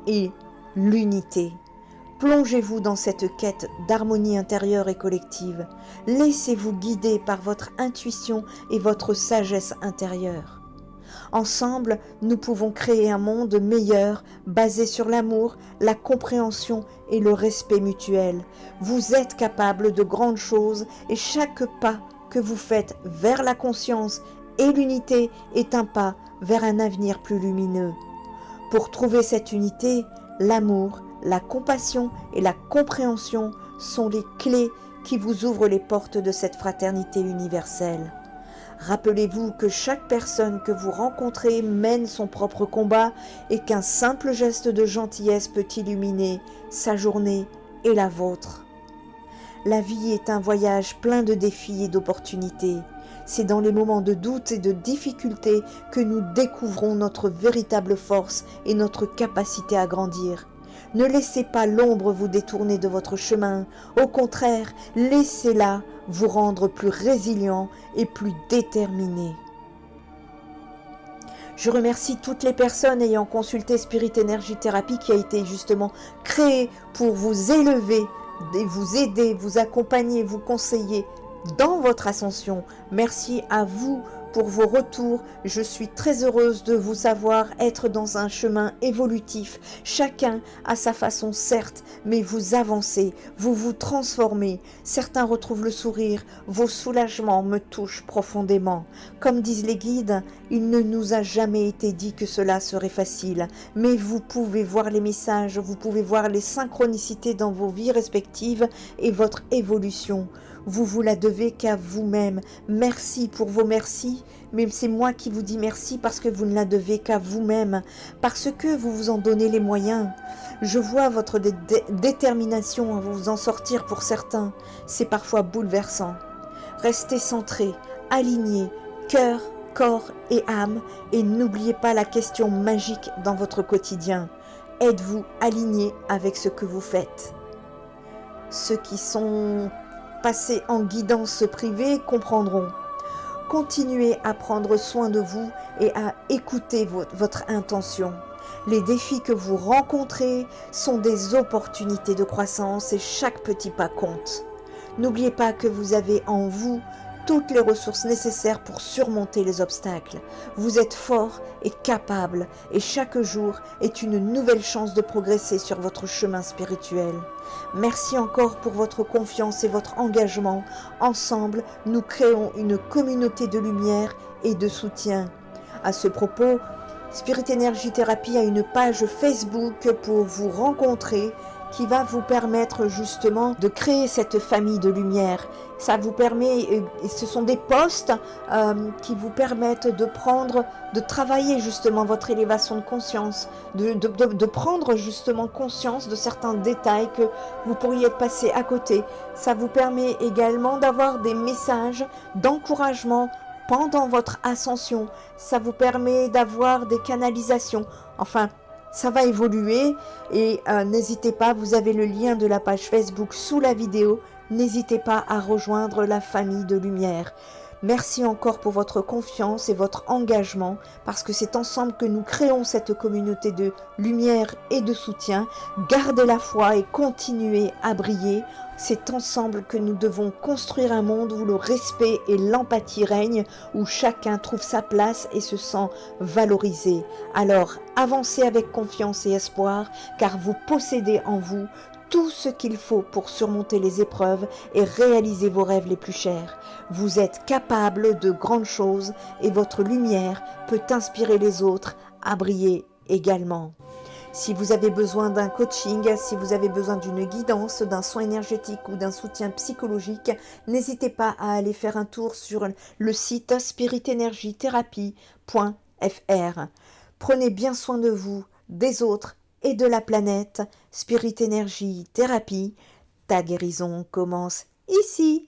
est l'unité. Plongez-vous dans cette quête d'harmonie intérieure et collective. Laissez-vous guider par votre intuition et votre sagesse intérieure. Ensemble, nous pouvons créer un monde meilleur, basé sur l'amour, la compréhension et le respect mutuel. Vous êtes capable de grandes choses et chaque pas que vous faites vers la conscience et l'unité est un pas vers un avenir plus lumineux. Pour trouver cette unité, l'amour, la compassion et la compréhension sont les clés qui vous ouvrent les portes de cette fraternité universelle. Rappelez-vous que chaque personne que vous rencontrez mène son propre combat et qu'un simple geste de gentillesse peut illuminer sa journée et la vôtre. La vie est un voyage plein de défis et d'opportunités. C'est dans les moments de doute et de difficulté que nous découvrons notre véritable force et notre capacité à grandir. Ne laissez pas l'ombre vous détourner de votre chemin. Au contraire, laissez-la vous rendre plus résilient et plus déterminé. Je remercie toutes les personnes ayant consulté Spirit Energy Therapy qui a été justement créée pour vous élever, vous aider, vous accompagner, vous conseiller dans votre ascension. Merci à vous pour vos retours. Je suis très heureuse de vous savoir être dans un chemin évolutif. Chacun à sa façon, certes, mais vous avancez, vous vous transformez. Certains retrouvent le sourire. Vos soulagements me touchent profondément. Comme disent les guides, il ne nous a jamais été dit que cela serait facile. Mais vous pouvez voir les messages, vous pouvez voir les synchronicités dans vos vies respectives et votre évolution. Vous la devez qu'à vous-même. Merci pour vos merci, mais c'est moi qui vous dis merci parce que vous ne la devez qu'à vous-même, parce que vous vous en donnez les moyens. Je vois votre détermination à vous en sortir pour certains. C'est parfois bouleversant. Restez centré, aligné, cœur, corps et âme, et n'oubliez pas la question magique dans votre quotidien. Êtes-vous aligné avec ce que vous faites? Ceux qui sont passés en guidance privée comprendront. Continuez à prendre soin de vous et à écouter votre intention. Les défis que vous rencontrez sont des opportunités de croissance et chaque petit pas compte. N'oubliez pas que vous avez en vous toutes les ressources nécessaires pour surmonter les obstacles. Vous êtes fort et capable et chaque jour est une nouvelle chance de progresser sur votre chemin spirituel. Merci encore pour votre confiance et votre engagement. Ensemble, nous créons une communauté de lumière et de soutien. À ce propos, Spirit Energy Therapy a une page Facebook pour vous rencontrer qui va vous permettre justement de créer cette famille de lumière. Ça vous permet, et ce sont des posts qui vous permettent de travailler justement votre élévation de conscience, de prendre justement conscience de certains détails que vous pourriez être passé à côté. Ça vous permet également d'avoir des messages d'encouragement pendant votre ascension. Ça vous permet d'avoir des canalisations. Enfin, ça va évoluer et n'hésitez pas, vous avez le lien de la page Facebook sous la vidéo. N'hésitez pas à rejoindre la famille de lumière. Merci encore pour votre confiance et votre engagement parce que c'est ensemble que nous créons cette communauté de lumière et de soutien. Gardez la foi et continuez à briller. C'est ensemble que nous devons construire un monde où le respect et l'empathie règnent, où chacun trouve sa place et se sent valorisé. Alors avancez avec confiance et espoir car vous possédez en vous tout ce qu'il faut pour surmonter les épreuves et réaliser vos rêves les plus chers. Vous êtes capable de grandes choses et votre lumière peut inspirer les autres à briller également. Si vous avez besoin d'un coaching, si vous avez besoin d'une guidance, d'un soin énergétique ou d'un soutien psychologique, n'hésitez pas à aller faire un tour sur le site spiritenergytherapy.fr. Prenez bien soin de vous, des autres et de la planète. Spirit Energy Therapy, ta guérison commence ici.